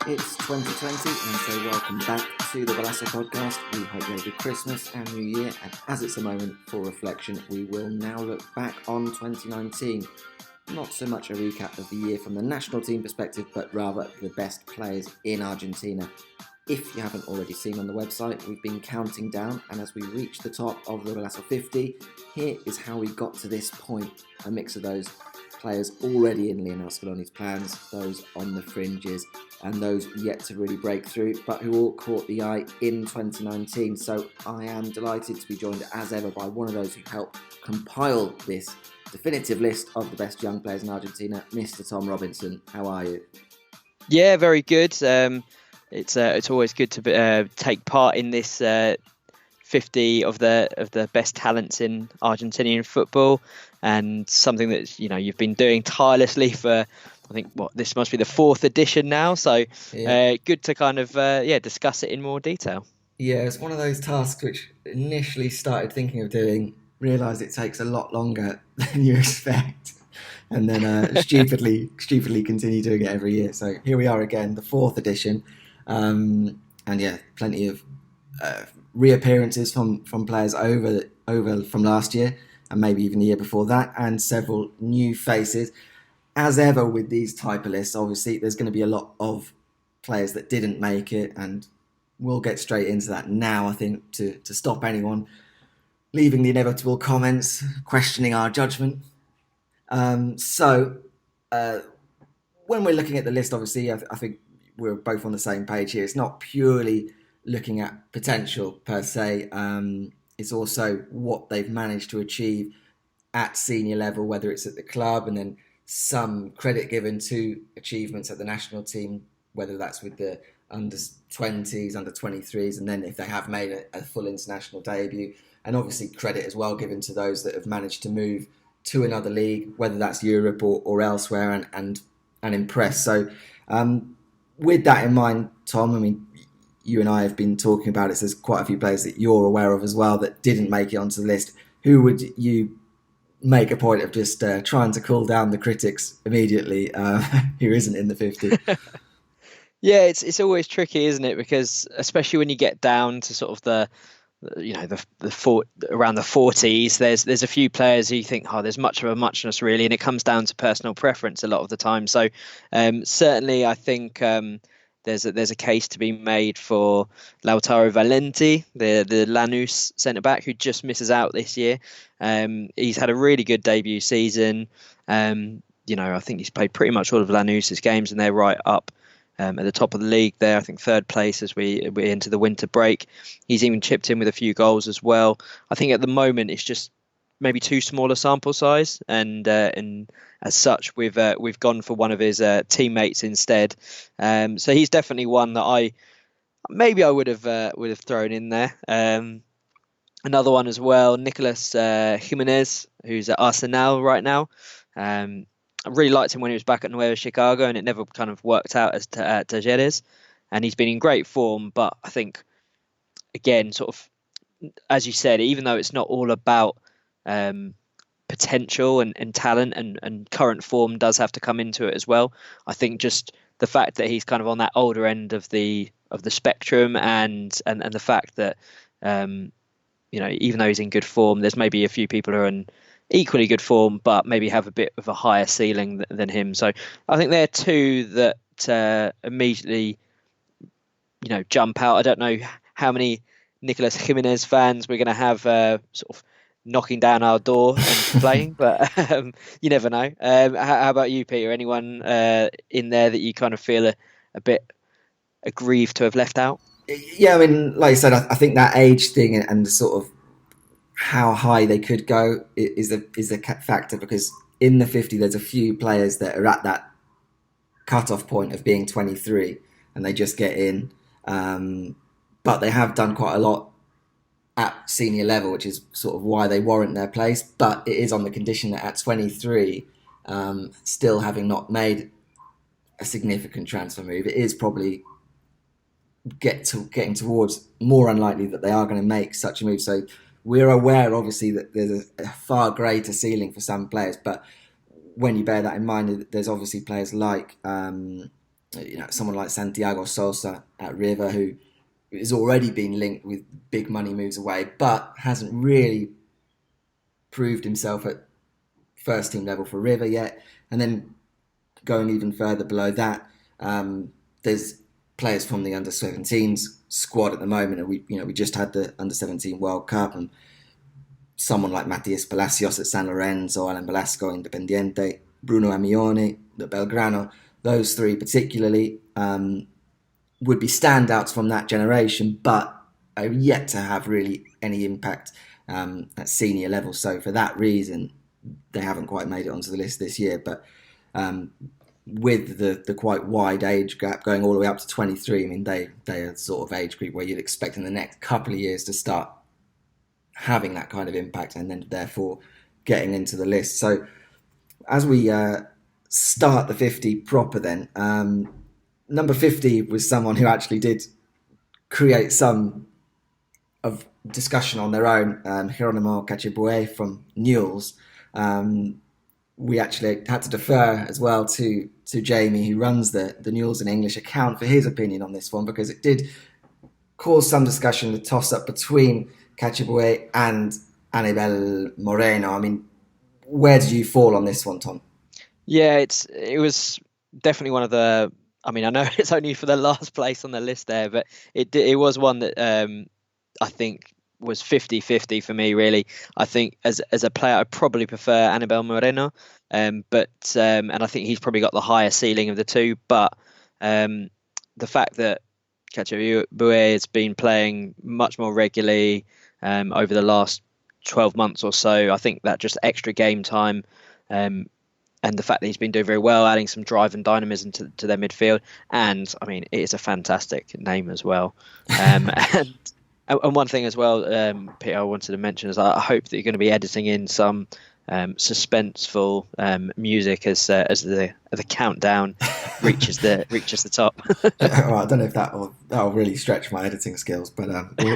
It's 2020, and so welcome back to the Golazo podcast. We hope you had a good Christmas and New Year, and as it's a moment for reflection, we will now look back on 2019. Not so much a recap of the year from the national team perspective, but rather the best players in Argentina. If you haven't already seen on the website, we've been counting down, and as we reach the top of the Golazo 50, here is how we got to this point. A mix of those players already in Lionel Scaloni's plans, those on the fringes, and those yet to really break through, but who all caught the eye in 2019. So I am delighted to be joined as ever by one of those who helped compile this definitive list of the best young players in Argentina, Mr. Tom Robinson. How are you? Yeah, very good. It's always good to take part in this 50 of the best talents in Argentinian football, and something that you've been doing tirelessly for. I think this must be the fourth edition now. So good to kind of discuss it in more detail. Yeah, it's one of those tasks which initially started thinking of doing, realised it takes a lot longer than you expect, and then stupidly continue doing it every year. So here we are again, the fourth edition. And yeah, plenty of reappearances from players over from last year and maybe even the year before that, and several new faces. As ever with these type of lists, obviously there's going to be a lot of players that didn't make it, and we'll get straight into that now, I think, to stop anyone leaving the inevitable comments questioning our judgment. So when we're looking at the list, obviously I think we're both on the same page here. It's not purely looking at potential per se. It's also what they've managed to achieve at senior level, whether it's at the club, and then some credit given to achievements at the national team, whether that's with the under 20s, under 23s, and then if they have made a full international debut, and obviously credit as well given to those that have managed to move to another league, whether that's Europe or elsewhere, and impress. So with that in mind, Tom, I mean, you and I have been talking about it, so there's quite a few players that you're aware of as well that didn't make it onto the list. Who would you make a point of just trying to cool down the critics immediately who isn't in the 50? Yeah, it's always tricky, isn't it? Because especially when you get down to sort of the around the 40s, there's a few players who you think, there's much of a muchness really, and it comes down to personal preference a lot of the time. So certainly I think there's a case to be made for Lautaro Valenti, the Lanús centre back, who just misses out this year. He's had a really good debut season. I think he's played pretty much all of Lanús's games, and they're right up at the top of the league there. I think third place as we enter the winter break. He's even chipped in with a few goals as well. I think at the moment it's just maybe too small a sample size, and as such we've gone for one of his teammates instead. So he's definitely one that I would have thrown in there. Another one as well, Nicolas Jimenez, who's at Arsenal right now. I really liked him when he was back at Nueva Chicago, and it never kind of worked out as Talleres. And he's been in great form, but I think, again, sort of, as you said, even though it's not all about potential and talent, and current form does have to come into it as well. I think just the fact that he's kind of on that older end of the spectrum, and the fact that even though he's in good form, there's maybe a few people who are in equally good form, but maybe have a bit of a higher ceiling than him. So I think they're two that immediately, jump out. I don't know how many Nicolas Jimenez fans we're going to have sort of knocking down our door and playing, but you never know. How about you, Peter? Anyone in there that you kind of feel a bit aggrieved to have left out? Yeah, I mean, like I said, I think that age thing and the sort of how high they could go is a factor, because in the 50 there's a few players that are at that cut-off point of being 23 and they just get in, but they have done quite a lot at senior level, which is sort of why they warrant their place. But it is on the condition that at 23, still having not made a significant transfer move, it is probably getting towards more unlikely that they are going to make such a move. So we're aware, obviously, that there's a far greater ceiling for some players, but when you bear that in mind, there's obviously players like someone like Santiago Sosa at River, who has already been linked with big money moves away, but hasn't really proved himself at first team level for River yet. And then going even further below that, there's players from the under 17s squad at the moment, and we just had the under 17 World Cup, and someone like Matias Palacios at San Lorenzo, Alan Velasco Independiente, Bruno Amione at Belgrano. Those three particularly would be standouts from that generation, but are yet to have really any impact at senior level. So for that reason, they haven't quite made it onto the list this year. But with the quite wide age gap going all the way up to 23, I mean, they are sort of age group where you'd expect in the next couple of years to start having that kind of impact and then therefore getting into the list. So as we start the 50 proper then, number 50 was someone who actually did create some of discussion on their own, Geronimo Cachibue from Newell's. We actually had to defer as well to Jamie, who runs the Newell's in English account, for his opinion on this one, because it did cause some discussion, the toss-up between Cachibue and Anibal Moreno. I mean, where did you fall on this one, Tom? Yeah, it was definitely one of the. I mean, I know it's only for the last place on the list there, but it was one that I think was 50-50 for me, really. I think as a player, I probably prefer Anibal Moreno, but and I think he's probably got the higher ceiling of the two. But the fact that Cachibue has been playing much more regularly over the last 12 months or so, I think that just extra game time. And the fact that he's been doing very well, adding some drive and dynamism to their midfield. And, I mean, it is a fantastic name as well. And one thing as well, Peter, I wanted to mention is I hope that you're going to be editing in some suspenseful music as the countdown reaches the top. Well, I don't know if that'll really stretch my editing skills, but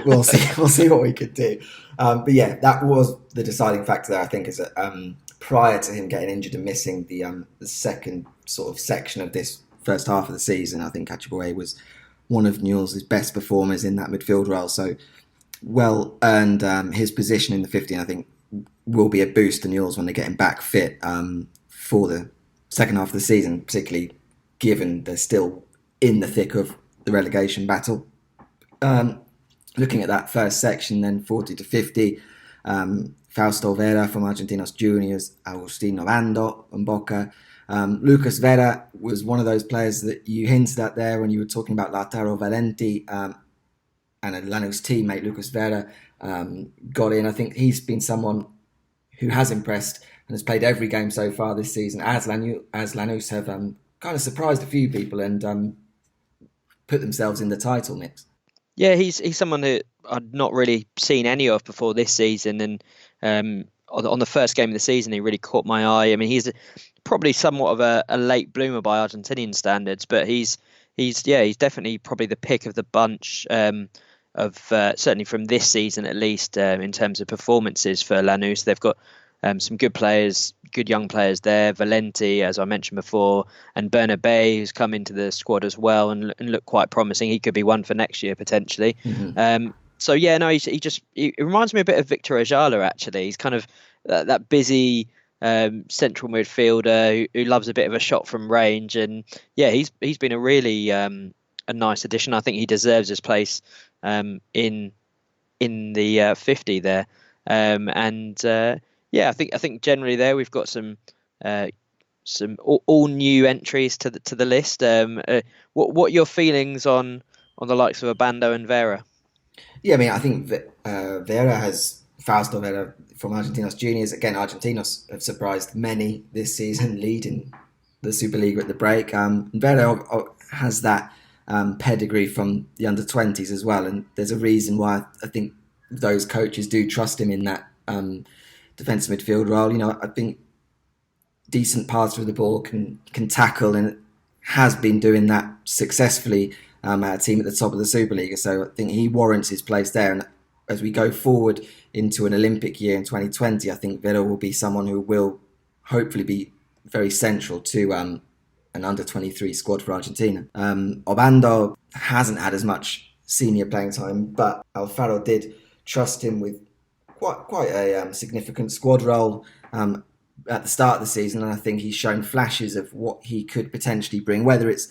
we'll see. We'll see what we could do. But yeah, that was the deciding factor there, I think, is that prior to him getting injured and missing the second sort of section of this first half of the season, I think Cachibue was one of Newell's best performers in that midfield role. So well earned his position in the 50, and I think will be a boost to Newell's when they get him back fit for the second half of the season, particularly given they're still in the thick of the relegation battle. Looking at that first section, then 40 to 50, Fausto Vera from Argentinos Juniors, Agustin Novando from Boca. Lucas Vera was one of those players that you hinted at there when you were talking about Lautaro Valenti, and a Lanús teammate, Lucas Vera, got in. I think he's been someone who has impressed and has played every game so far this season, as Lanús have kind of surprised a few people and put themselves in the title mix. Yeah, he's someone that I'd not really seen any of before this season, and on the first game of the season, he really caught my eye. I mean, he's probably somewhat of a late bloomer by Argentinian standards, but he's definitely probably the pick of the bunch of certainly from this season at least in terms of performances for Lanús. They've got some good players, good young players there. Valenti, as I mentioned before, and Bernabé, who's come into the squad as well and looked quite promising. He could be one for next year potentially. Mm-hmm. So yeah, no, he reminds me a bit of Victor Ajala actually. He's kind of that busy central midfielder who loves a bit of a shot from range, and yeah, he's been a really a nice addition. I think he deserves his place in the 50 there, yeah, I think generally there we've got some all new entries to the list. What are your feelings on the likes of Abando and Vera? Yeah, I mean, I think that Vera has Fausto Vera from Argentinos Juniors. Again, Argentinos have surprised many this season, leading the Superliga at the break. Vera has that pedigree from the under-20s as well, and there's a reason why I think those coaches do trust him in that defensive midfield role. You know, I think decent passer of the ball, can tackle, and has been doing that successfully at a team at the top of the Superliga. So I think he warrants his place there. And as we go forward into an Olympic year in 2020, I think Vera will be someone who will hopefully be very central to an under-23 squad for Argentina. Obando hasn't had as much senior playing time, but Alfaro did trust him with quite a significant squad role at the start of the season, and I think he's shown flashes of what he could potentially bring, whether it's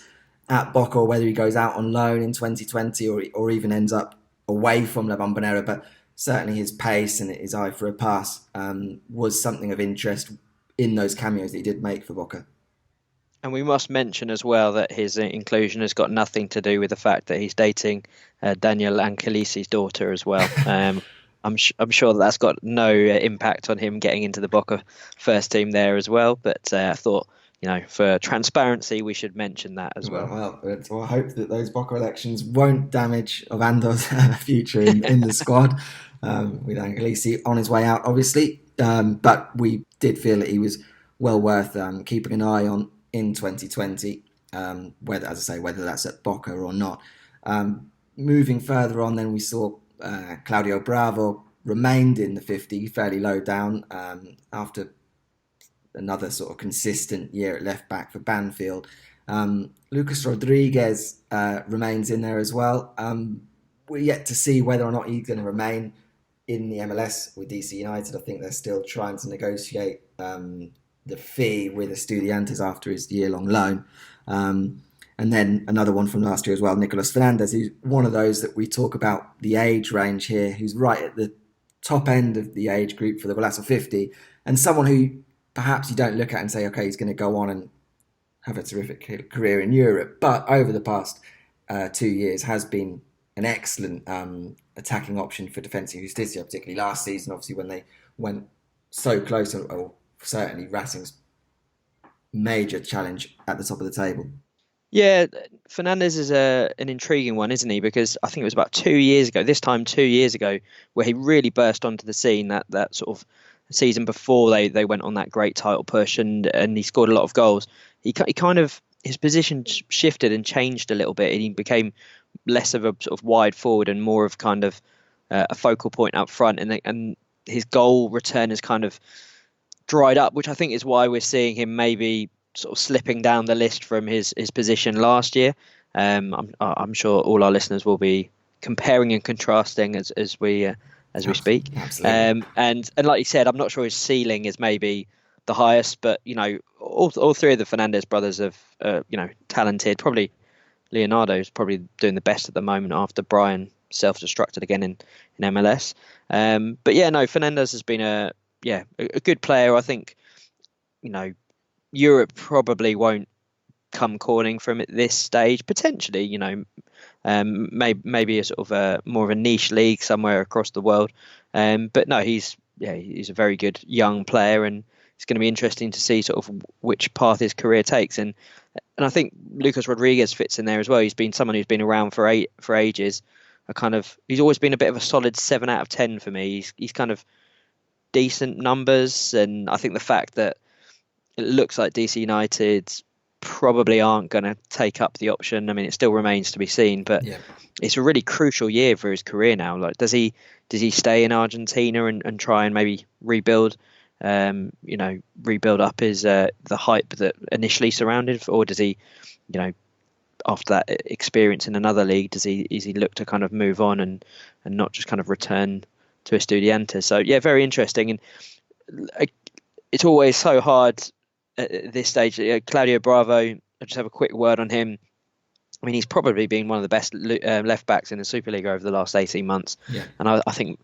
at Boca or whether he goes out on loan in 2020 or even ends up away from La Bombonera. But certainly his pace and his eye for a pass was something of interest in those cameos that he did make for Boca. And we must mention as well that his inclusion has got nothing to do with the fact that he's dating Daniel Angelisi's daughter as well. I'm sure that's got no impact on him getting into the Boca first team there as well. But I thought, for transparency, we should mention that as well. Well, I hope that those Boca elections won't damage Ovando's future in the squad with Angelisi on his way out, obviously. But we did feel that he was well worth keeping an eye on in 2020, whether that's at Boca or not. Moving further on, then we saw Claudio Bravo remained in the 50, fairly low down after another sort of consistent year at left back for Banfield. Lucas Rodriguez remains in there as well. We're yet to see whether or not he's going to remain in the MLS with DC United. I think they're still trying to negotiate the fee with Estudiantes after his year-long loan. And then another one from last year as well, Nicolas Fernandez, who's one of those that we talk about the age range here, who's right at the top end of the age group for the Golazo 50, and someone who perhaps you don't look at and say, okay, he's going to go on and have a terrific career in Europe. But over the past 2 years has been an excellent attacking option for Defensa Justicia, particularly last season, obviously, when they went so close, or certainly Racing's major challenge at the top of the table. Yeah, Fernandez is an intriguing one, isn't he? Because I think it was about 2 years ago, where he really burst onto the scene, that sort of season before they went on that great title push, and he scored a lot of goals. He kind of, his position shifted and changed a little bit, and he became less of a sort of wide forward and more of kind of a focal point up front, and his goal return has kind of dried up, which I think is why we're seeing him maybe sort of slipping down the list from his position last year. I'm sure all our listeners will be comparing and contrasting as we speak. Absolutely. And like you said, I'm not sure his ceiling is maybe the highest, but all three of the Fernandez brothers have talented. Probably Leonardo's probably doing the best at the moment after Brian self-destructed again in MLS. But yeah, no, Fernandez has been a good player. I think Europe probably won't come calling from at this stage. Potentially, maybe a sort of a more of a niche league somewhere across the world. But no, he's a very good young player, and it's going to be interesting to see sort of which path his career takes. And I think Lucas Rodriguez fits in there as well. He's been someone who's been around for ages. He's always been a bit of a solid 7 out of 10 for me. He's kind of decent numbers, and I think the fact that it looks like DC United probably aren't going to take up the option. I mean, it still remains to be seen, but it's a really crucial year for his career now. Like, does he stay in Argentina and try and maybe rebuild up his the hype that initially surrounded, or does he, after that experience in another league, does he look to kind of move on and not just kind of return to Estudiantes? So yeah, very interesting. And it's always so hard at this stage. Claudio Bravo, I just have a quick word on him. I mean, he's probably been one of the best left backs in the Superliga over the last 18 months. Yeah. And I think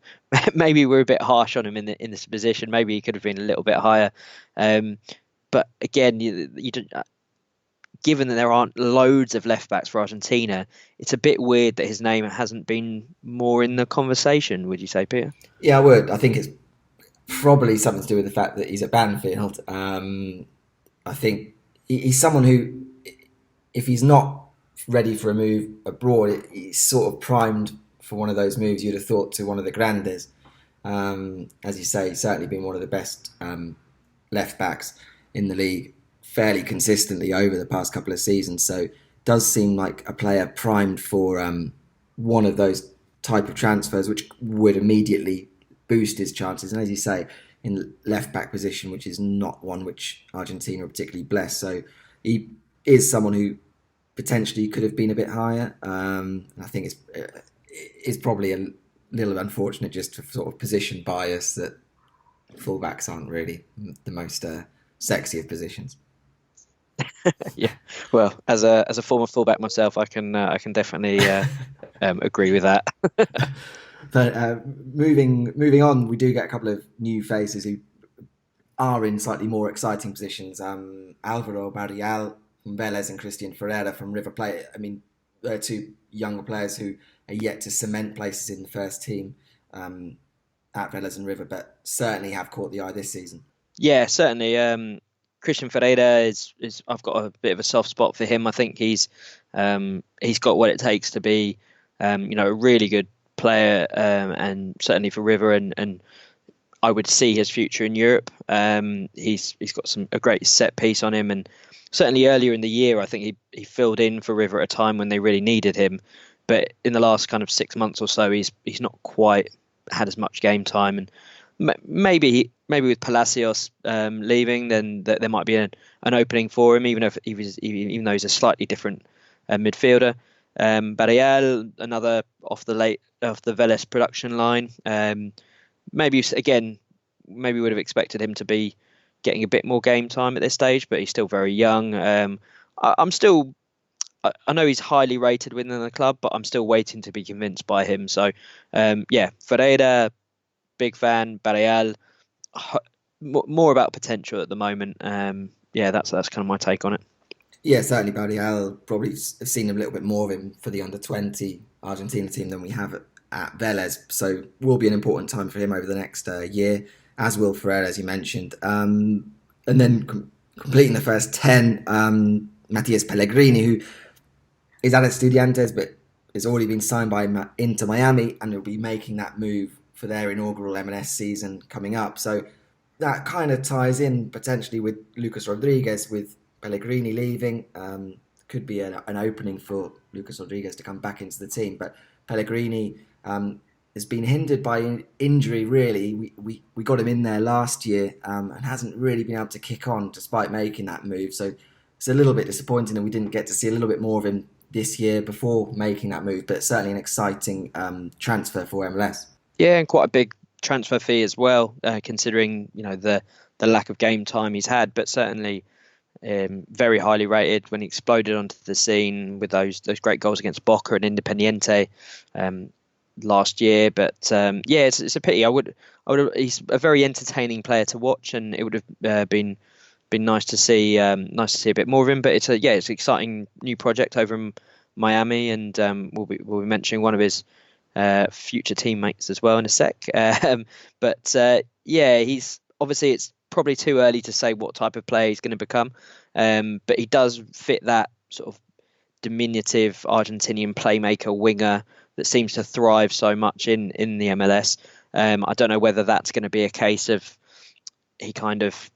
maybe we're a bit harsh on him in this position. Maybe he could have been a little bit higher. But again, given that there aren't loads of left backs for Argentina, it's a bit weird that his name hasn't been more in the conversation. Would you say, Peter? Yeah, I would. I think it's probably something to do with the fact that he's at Banfield. I think he's someone who, if he's not ready for a move abroad, he's sort of primed for one of those moves you'd have thought to one of the Grandes. As you say, he's certainly been one of the best left backs in the league fairly consistently over the past couple of seasons. So it does seem like a player primed for one of those type of transfers, which would immediately boost his chances. And as you say, in left back position, which is not one which Argentina are particularly blessed. So he is someone who potentially could have been a bit higher. I think it's probably a little unfortunate just for sort of position bias that fullbacks aren't really the most sexy of positions. Yeah, well, as a former fullback myself, I can definitely agree with that. But moving on, we do get a couple of new faces who are in slightly more exciting positions. Alvaro Barrial from Vélez and Christian Ferreira from River Plate. I mean, they're two younger players who are yet to cement places in the first team at Vélez and River, but certainly have caught the eye this season. Yeah, certainly. Christian Ferreira is I've got a bit of a soft spot for him. I think he's got what it takes to be a really good player, and certainly for River, and I would see his future in Europe. He's got a great set piece on him, and certainly earlier in the year, I think he filled in for River at a time when they really needed him. But in the last kind of 6 months or so, he's not quite had as much game time, and maybe with Palacios leaving, then there might be an opening for him, even though he's a slightly different midfielder. Barreal, another off the Vélez production line. Maybe would have expected him to be getting a bit more game time at this stage, but he's still very young. I know he's highly rated within the club, but I'm still waiting to be convinced by him. So, yeah, Ferreira, big fan. Barreal, more about potential at the moment. Yeah, that's kind of my take on it. Yeah, certainly Barrial probably have seen a little bit more of him for the under-20 Argentina team than we have at Vélez. So will be an important time for him over the next year, as will Ferreira, as you mentioned. And then completing the first 10, Matias Pellegrini, who is at Estudiantes but has already been signed by Inter Miami and will be making that move for their inaugural MLS season coming up. So that kind of ties in potentially with Lucas Rodriguez, with Pellegrini leaving. Could be an opening for Lucas Rodriguez to come back into the team. But Pellegrini has been hindered by injury, really. We got him in there last year and hasn't really been able to kick on despite making that move. So it's a little bit disappointing that we didn't get to see a little bit more of him this year before making that move. But certainly an exciting transfer for MLS. Yeah, and quite a big transfer fee as well, considering the lack of game time he's had. But certainly very highly rated when he exploded onto the scene with those great goals against Boca and Independiente last year. But yeah, it's a pity. He's a very entertaining player to watch, and it would have been nice to see a bit more of him. But it's an exciting new project over in Miami, and we'll be mentioning one of his future teammates as well in a sec. But yeah, he's obviously, it's probably too early to say what type of player he's going to become, but he does fit that sort of diminutive Argentinian playmaker winger that seems to thrive so much in the MLS. I don't know whether that's going to be a case of he kind of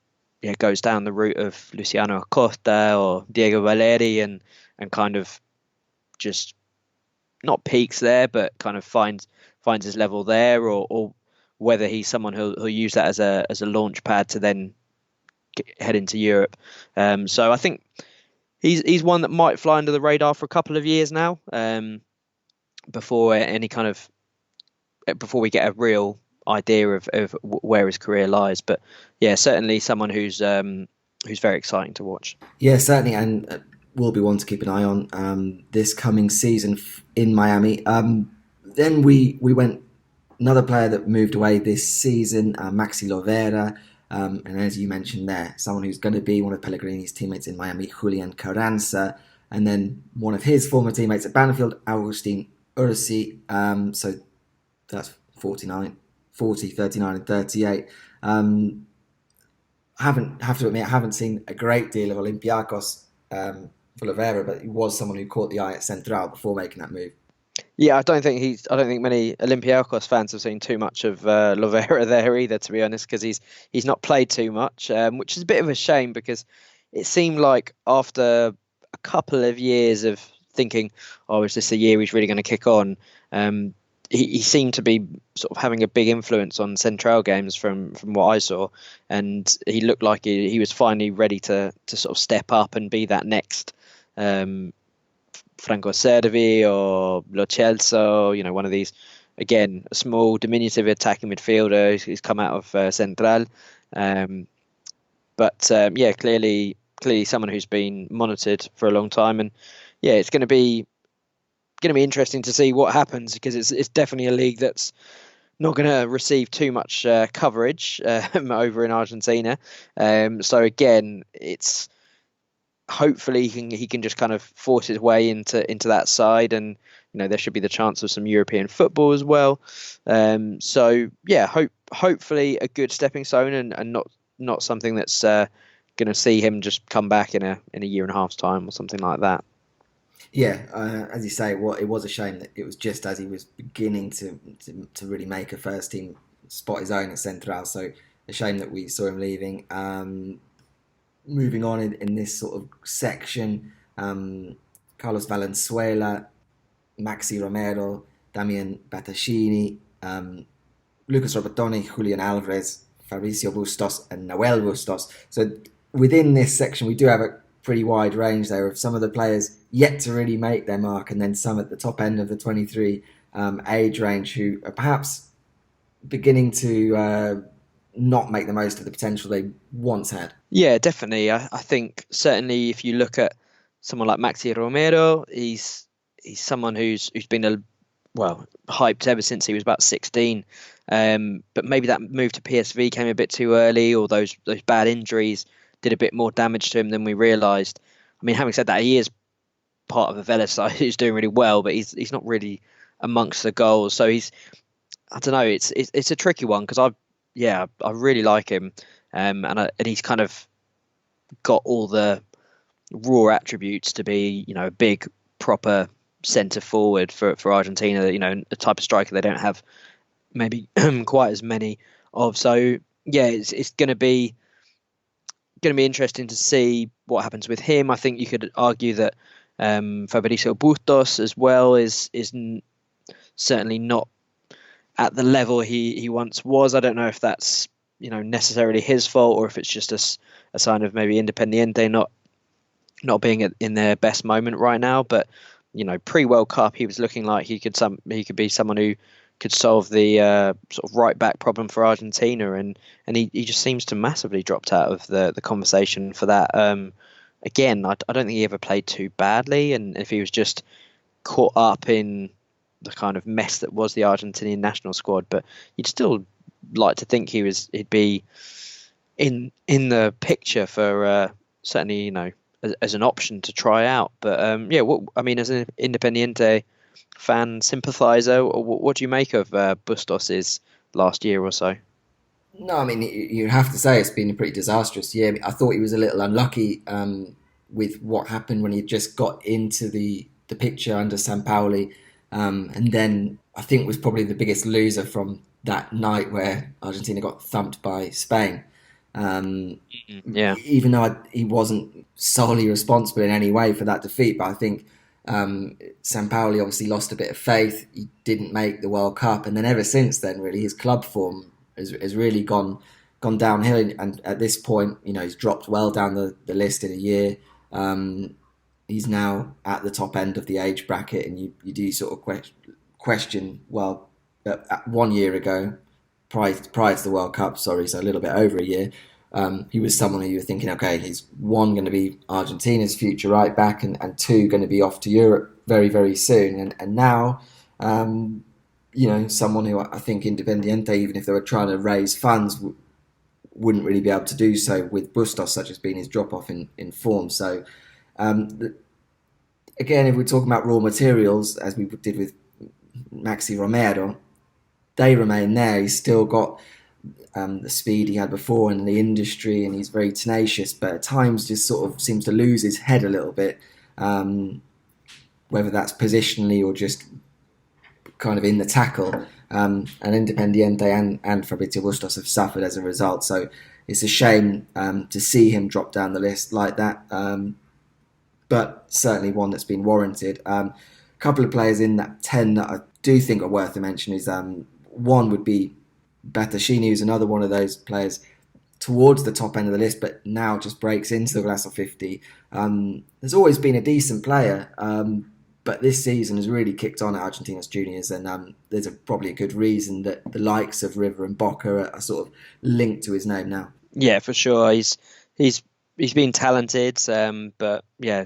goes down the route of Luciano Acosta or Diego Valeri and kind of just not peaks there, but kind of finds his level there, or whether he's someone who'll use that as a launch pad to then head into Europe. So I think he's one that might fly under the radar for a couple of years now, before we get a real idea of where his career lies. But yeah, certainly someone who's very exciting to watch. Yeah, certainly, and will be one to keep an eye on this coming season in Miami. Then we went another player that moved away this season, Maxi Lovera, and as you mentioned there, someone who's going to be one of Pellegrini's teammates in Miami, Julian Carranza, and then one of his former teammates at Banfield, Agustin Ursi. So that's 40, 39 and 38. Have to admit, I haven't seen a great deal of Olympiacos for Lovera, but he was someone who caught the eye at Central before making that move. Yeah, I don't think many Olympiacos fans have seen too much of Lovera there either, to be honest, because he's not played too much, which is a bit of a shame, because it seemed like after a couple of years of thinking, oh, is this the year he's really going to kick on? he seemed to be sort of having a big influence on Central games from what I saw, and he looked like he was finally ready to sort of step up and be that next um, Franco Servi or Lo Celso, one of these, again, a small, diminutive attacking midfielder who's come out of Central. Um, but yeah, clearly someone who's been monitored for a long time, and yeah, it's going to be interesting to see what happens, because it's definitely a league that's not going to receive too much coverage over in Argentina. So again, it's hopefully he can just kind of force his way into that side, and there should be the chance of some European football as well. So yeah, hopefully a good stepping stone, and not something that's going to see him just come back in a year and a half's time or something like that. Yeah, as you say, it was a shame that it was just as he was beginning to really make a first team spot his own at Central. So a shame that we saw him leaving. Moving on in this sort of section, Carlos Valenzuela, Maxi Romero, Damian Battaglini, Lucas Robertoni, Julian Alvarez, Fabricio Bustos, and Noel Bustos. So within this section, we do have a pretty wide range there of some of the players yet to really make their mark, and then some at the top end of the 23 age range who are perhaps beginning to not make the most of the potential they once had. Yeah, definitely. I think certainly if you look at someone like Maxi Romero, he's someone who's been hyped ever since he was about 16. But maybe that move to PSV came a bit too early, or those bad injuries did a bit more damage to him than we realised. I mean, having said that, he is part of a Vélez side who's doing really well, but he's not really amongst the goals. So I don't know. It's a tricky one, because I really like him, and he's kind of got all the raw attributes to be a big proper centre forward for Argentina. A type of striker they don't have maybe quite as many of. So yeah, it's going to be interesting to see what happens with him. I think you could argue that Fabricio Bustos as well is certainly not at the level he once was. I don't know if that's necessarily his fault, or if it's just a sign of maybe Independiente not being in their best moment right now. But pre-World Cup, he was looking like he could be someone who could solve the sort of right back problem for Argentina, and he just seems to massively dropped out of the conversation for that. Again, I don't think he ever played too badly, and if he was just caught up in the kind of mess that was the Argentinian national squad, but you'd still like to think he'd be in the picture for certainly as an option to try out. But yeah, I mean, as an Independiente fan sympathiser, what do you make of Bustos's last year or so? No, I mean, you have to say it's been a pretty disastrous year. I thought he was a little unlucky with what happened when he just got into the picture under Sampaoli, and then I think was probably the biggest loser from that night where Argentina got thumped by Spain. Um, Yeah. Even though he wasn't solely responsible in any way for that defeat, but I think Sampaoli obviously lost a bit of faith. He didn't make the World Cup, and then ever since then, really, his club form has really gone downhill. And at this point, he's dropped well down the list in a year. He's now at the top end of the age bracket, and you do sort of question, well, 1 year ago, prior to the World Cup, sorry, so a little bit over a year, he was someone who you were thinking, okay, he's one, going to be Argentina's future right back, and two, going to be off to Europe very, very soon. And now, someone who I think Independiente, even if they were trying to raise funds, wouldn't really be able to do so with Bustos, such as being his drop off in form. So, again, if we're talking about raw materials, as we did with Maxi Romero, they remain there. He's still got the speed he had before in the industry, and he's very tenacious, but at times just sort of seems to lose his head a little bit, whether that's positionally or just kind of in the tackle. And Independiente and Fabrizio Bustos have suffered as a result, so it's a shame to see him drop down the list like that, but certainly one that's been warranted. A couple of players in that 10 that I do think are worth a mention is one would be Battaglini, who's another one of those players towards the top end of the list, but now just breaks into the Golazo 50. There's always been a decent player, but this season has really kicked on at Argentinos Juniors, and there's probably a good reason that the likes of River and Boca are sort of linked to his name now. Yeah, for sure. He's been talented, but yeah,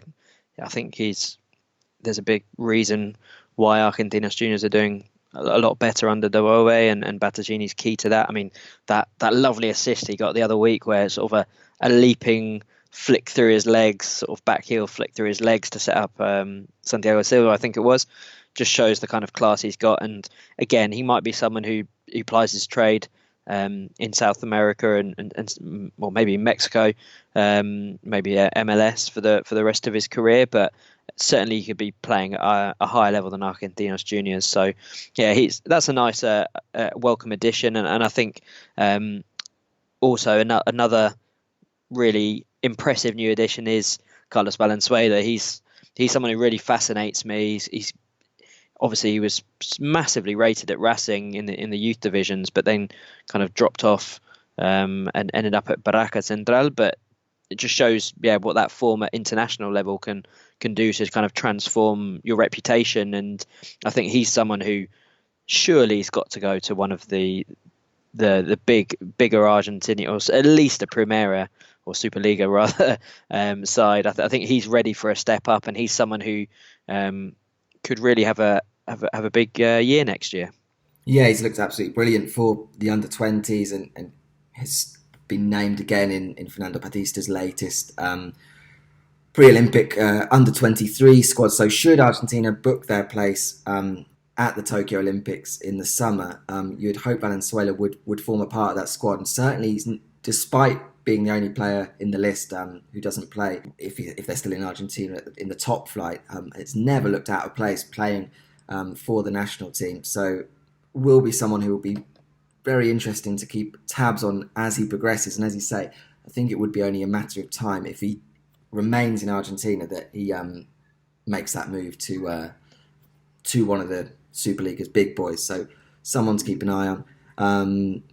I think there's a big reason why Argentinos Juniors are doing a lot better under Davoe, and Battaglini's key to that. I mean, that lovely assist he got the other week, where it's sort of a leaping flick through his legs, sort of back heel flick through his legs to set up Santiago Silva, I think it was, just shows the kind of class he's got. And again, he might be someone who plies his trade in South America and well, maybe Mexico, maybe MLS for the rest of his career, but certainly he could be playing at a higher level than Argentinos Juniors. So yeah, that's a nice welcome addition, and I think also another really impressive new addition is Carlos Valenzuela. He's someone who really fascinates me. He's obviously, he was massively rated at Racing in the youth divisions, but then kind of dropped off and ended up at Barraca Central. But it just shows, what that form at international level can do to kind of transform your reputation. And I think he's someone who surely has got to go to one of the bigger Argentina, or at least a Primera or Superliga rather side. I think he's ready for a step up, and he's someone who could really have a big year next year. Yeah, he's looked absolutely brilliant for the under-20s and has been named again in Fernando Batista's latest pre-Olympic under-23 squad. So should Argentina book their place at the Tokyo Olympics in the summer, you'd hope Valenzuela would form a part of that squad. And certainly, despite being the only player in the list who doesn't play, if they're still in Argentina in the top flight, it's never looked out of place playing for the national team. So will be someone who will be very interesting to keep tabs on as he progresses. And as you say, I think it would be only a matter of time if he remains in Argentina that he makes that move to one of the Superliga's big boys. So someone to keep an eye on.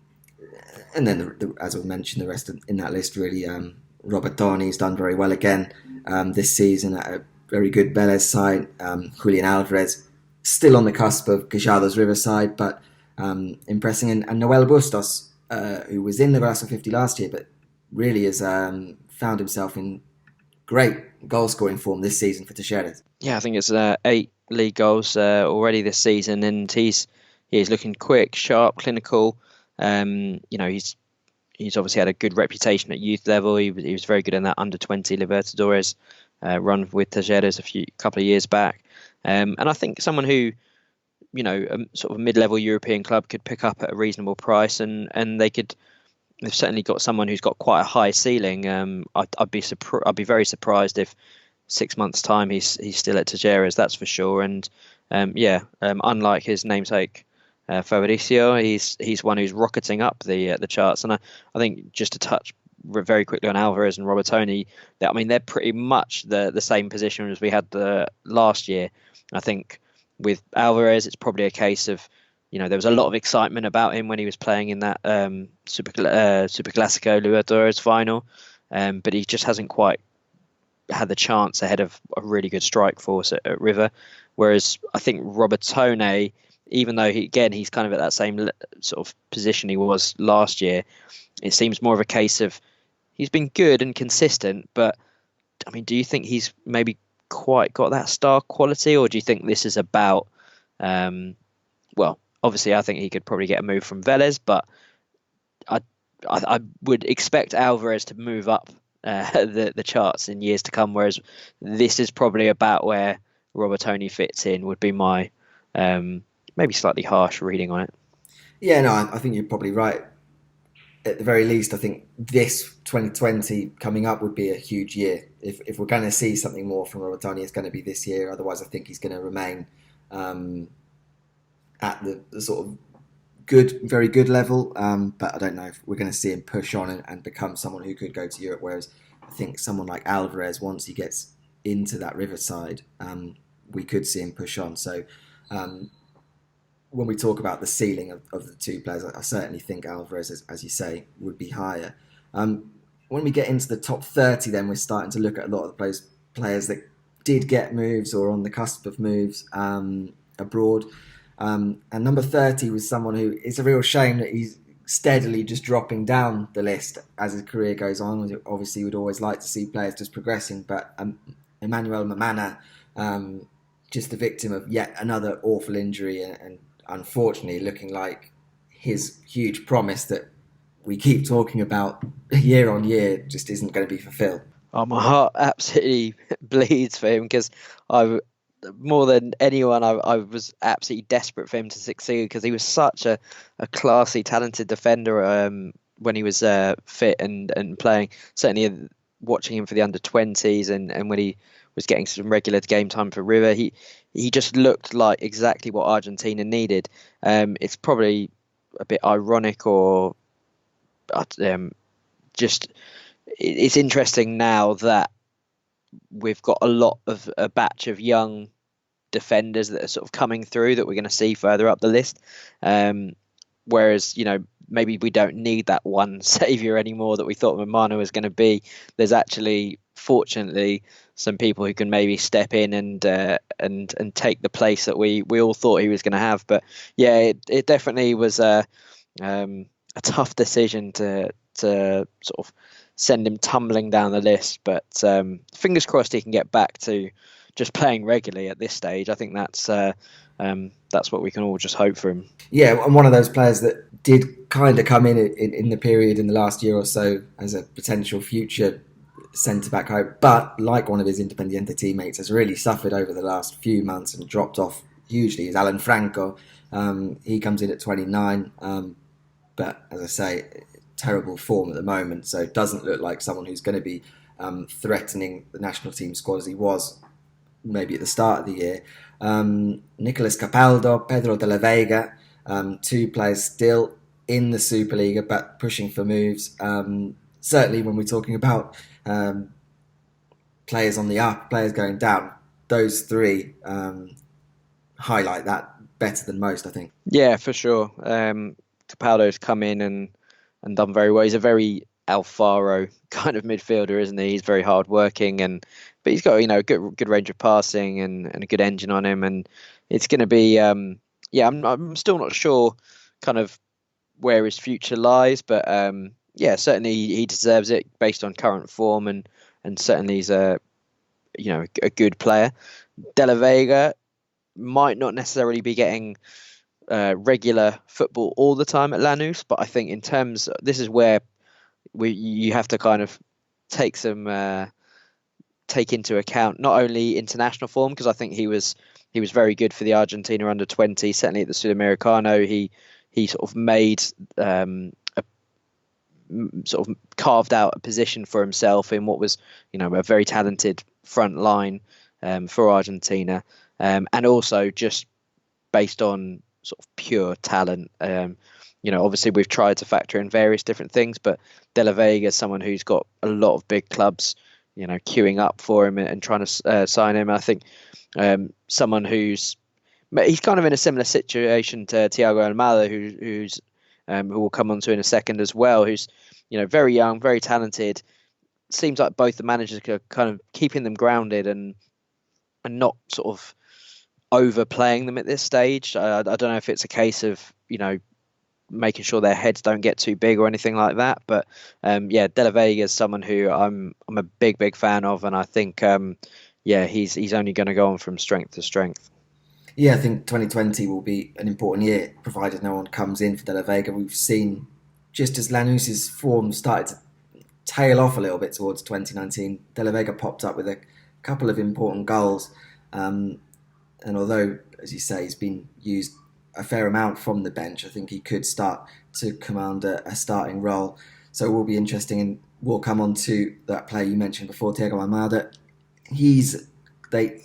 And then, as I mentioned, the rest in that list really. Robert Toni's done very well again this season at a very good Vélez side. Julian Alvarez still on the cusp of Gallardo's Riverside, but impressing. And Noel Bustos, who was in the Golazo 50 last year, but really has found himself in great goal-scoring form this season for Talleres. Yeah, I think it's 8 league goals already this season, and he's looking quick, sharp, clinical. He's obviously had a good reputation at youth level. He was very good in that under-20 Libertadores run with Talleres a couple of years back. And I think someone who, sort of a mid-level European club could pick up at a reasonable price, and they've certainly got someone who's got quite a high ceiling. I'd be very surprised if 6 months' time he's still at Talleres, that's for sure. And unlike his namesake Fabricio, he's one who's rocketing up the charts. And I think, just to touch very quickly on Alvarez and Robertoni, they're pretty much the same position as we had last year. I think with Alvarez, it's probably a case of, there was a lot of excitement about him when he was playing in that Super Clásico Libertadores final, but he just hasn't quite had the chance ahead of a really good strike force at River. Whereas I think Robertone, even though he's kind of at that same sort of position he was last year, it seems more of a case of he's been good and consistent, but do you think he's maybe quite got that star quality, or do you think this is about obviously I think he could probably get a move from Vélez, but I would expect Alvarez to move up the charts in years to come, whereas this is probably about where Robertoni fits in, would be my maybe slightly harsh reading on it. Yeah, no, I think you're probably right. At the very least, I think this 2020 coming up would be a huge year. If we're going to see something more from Robertoni, it's going to be this year. Otherwise, I think he's going to remain at the sort of very good level. But I don't know if we're going to see him push on and become someone who could go to Europe. Whereas I think someone like Alvarez, once he gets into that Riverside, we could see him push on. So when we talk about the ceiling of the two players, I certainly think Alvarez, as you say, would be higher. When we get into the top 30, then we're starting to look at a lot of those players that did get moves or on the cusp of moves abroad. And number 30 was someone who, it's a real shame that he's steadily just dropping down the list as his career goes on. Obviously, we'd always like to see players just progressing, but Emmanuel Mamana, just the victim of yet another awful injury, and unfortunately looking like his huge promise that we keep talking about year on year just isn't going to be fulfilled. Oh, my heart absolutely bleeds for him because I, more than anyone, I was absolutely desperate for him to succeed because he was such a classy, talented defender when he was fit and playing. Certainly watching him for the under-20s and when he was getting some regular game time for River, he just looked like exactly what Argentina needed. It's probably a bit ironic or just it's interesting now that we've got a batch of young defenders that are sort of coming through that we're going to see further up the list. Whereas, maybe we don't need that one saviour anymore that we thought Mamana was going to be. There's actually, fortunately, some people who can maybe step in and take the place that we all thought he was going to have. But yeah, it definitely was a tough decision to sort of send him tumbling down the list. But fingers crossed he can get back to just playing regularly at this stage. I think that's what we can all just hope for him. Yeah, and one of those players that did kind of come in the period in the last year or so as a potential future centre-back hope, but like one of his Independiente teammates, has really suffered over the last few months and dropped off hugely, is Alan Franco. He comes in at 29, but as I say, terrible form at the moment, so it doesn't look like someone who's going to be threatening the national team squad as he was maybe at the start of the year. Nicolas Capaldo, Pedro de la Vega, two players still in the Superliga but pushing for moves. Certainly when we're talking about players on the up, players going down, those three highlight that better than most, I think. Yeah, for sure. Capaldo's come in and done very well. He's a very Alfaro kind of midfielder, isn't he? He's very hardworking, but he's got a good range of passing and a good engine on him. And it's going to be I'm still not sure kind of where his future lies, but certainly he deserves it based on current form and certainly he's a good player. De la Vega might not necessarily be getting regular football all the time at Lanús, but I think in terms, this is where you have to kind of take into account not only international form, because I think he was very good for the Argentina under 20, certainly at the Sudamericano. He sort of made sort of carved out a position for himself in what was a very talented front line for Argentina, and also just based on sort of pure talent. Obviously we've tried to factor in various different things, but De La Vega is someone who's got a lot of big clubs, queuing up for him and trying to sign him. I think someone he's kind of in a similar situation to Thiago Almada, who we'll come on to in a second as well, who's very young, very talented. Seems like both the managers are kind of keeping them grounded and not sort of overplaying them at this stage. I don't know if it's a case of making sure their heads don't get too big or anything like that, but De La Vega is someone who I'm a big fan of, and I think he's only going to go on from strength to strength. Yeah, I think 2020 will be an important year, provided no one comes in for De La Vega. We've seen, just as Lanús's form started to tail off a little bit towards 2019, De La Vega popped up with a couple of important goals. And although, as you say, he's been used a fair amount from the bench, I think he could start to command a starting role. So it will be interesting, and we'll come on to that player you mentioned before, Thiago Almada.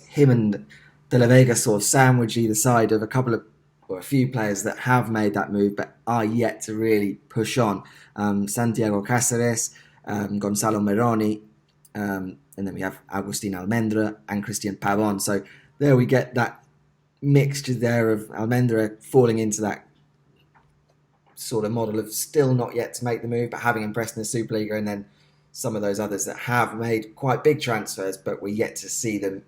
Him and De La Vega sort of sandwich either side of a few players that have made that move but are yet to really push on. Santiago Cáceres, Gonzalo Meroni, and then we have Agustin Almendra and Christian Pavon. So there we get that mixture there of Almendra falling into that sort of model of still not yet to make the move, but having impressed in the Superliga, and then some of those others that have made quite big transfers, but we're yet to see them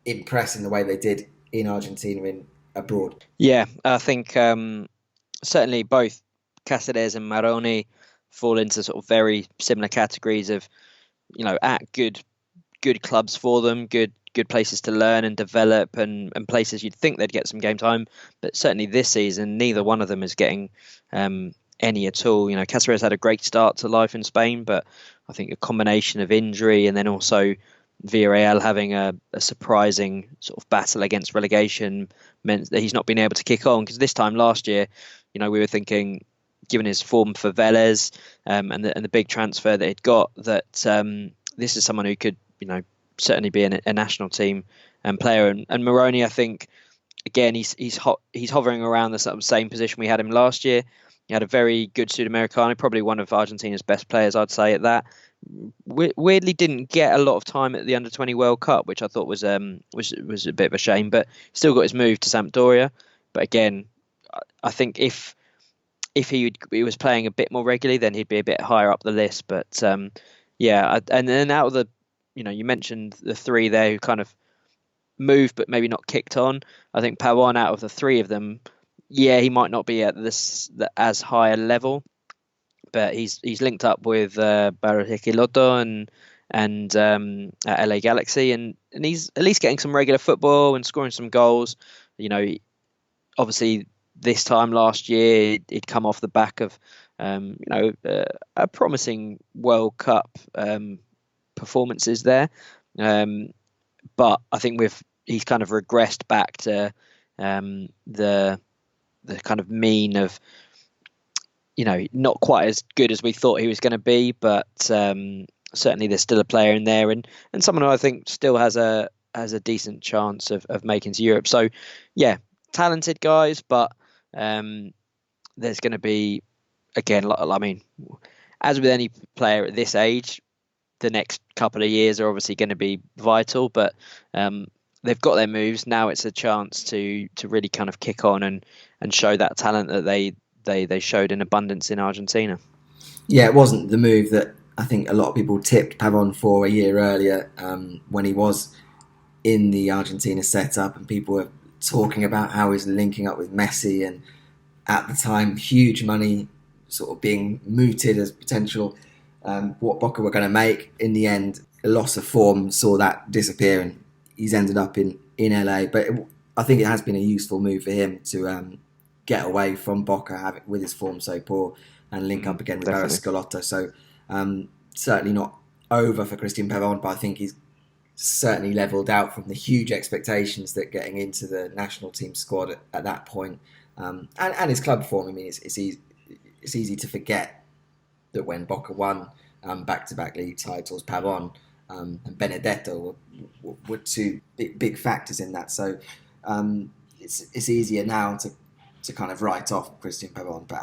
impress in the way they did in Argentina in abroad. Yeah, I think certainly both Cáceres and Maroni fall into sort of very similar categories of, at good clubs for them, good places to learn and develop, and places you'd think they'd get some game time. But certainly this season, neither one of them is getting any at all. Cáceres had a great start to life in Spain, but I think a combination of injury and then also Villarreal having a surprising sort of battle against relegation meant that he's not been able to kick on. Because this time last year, we were thinking, given his form for Vélez and the big transfer that he'd got, that this is someone who could, certainly be a national team player. And Moroni, I think, again, he's hovering around the sort of same position we had him last year. He had a very good Sudamericano, probably one of Argentina's best players, I'd say, at that. Weirdly, didn't get a lot of time at the Under-20 World Cup, which I thought was a bit of a shame, but still got his move to Sampdoria. But again, I think if he was playing a bit more regularly, then he'd be a bit higher up the list. But and then out of the, you mentioned the three there who kind of moved but maybe not kicked on. I think Pavon, out of the three of them, he might not be at as high a level, but he's linked up with Barranquilla and at LA Galaxy, and he's at least getting some regular football and scoring some goals. Obviously this time last year he'd come off the back of a promising World Cup performances there, but I think he's kind of regressed back to the kind of mean of, not quite as good as we thought he was going to be, but certainly there's still a player in there, and someone who I think still has a decent chance of making to Europe. So yeah, talented guys, but there's going to be, again, I mean, as with any player at this age, the next couple of years are obviously going to be vital, but they've got their moves. Now it's a chance to really kind of kick on and show that talent that they showed in abundance in Argentina. Yeah, it wasn't the move that I think a lot of people tipped Pavon for a year earlier, when he was in the Argentina setup, and people were talking about how he's linking up with Messi, and at the time huge money sort of being mooted as potential what Boca were going to make. In the end, a loss of form saw that disappear, and he's ended up in LA. But I think it has been a useful move for him to get away from Boca with his form so poor and link up again with Barros Scalotto. So certainly not over for Christian Pavon, but I think he's certainly levelled out from the huge expectations that getting into the national team squad at that point, and his club form. I mean, it's easy to forget that when Boca won back-to-back league titles, Pavon and Benedetto were two big factors in that. So it's easier now to kind of write off Christian Pavon, but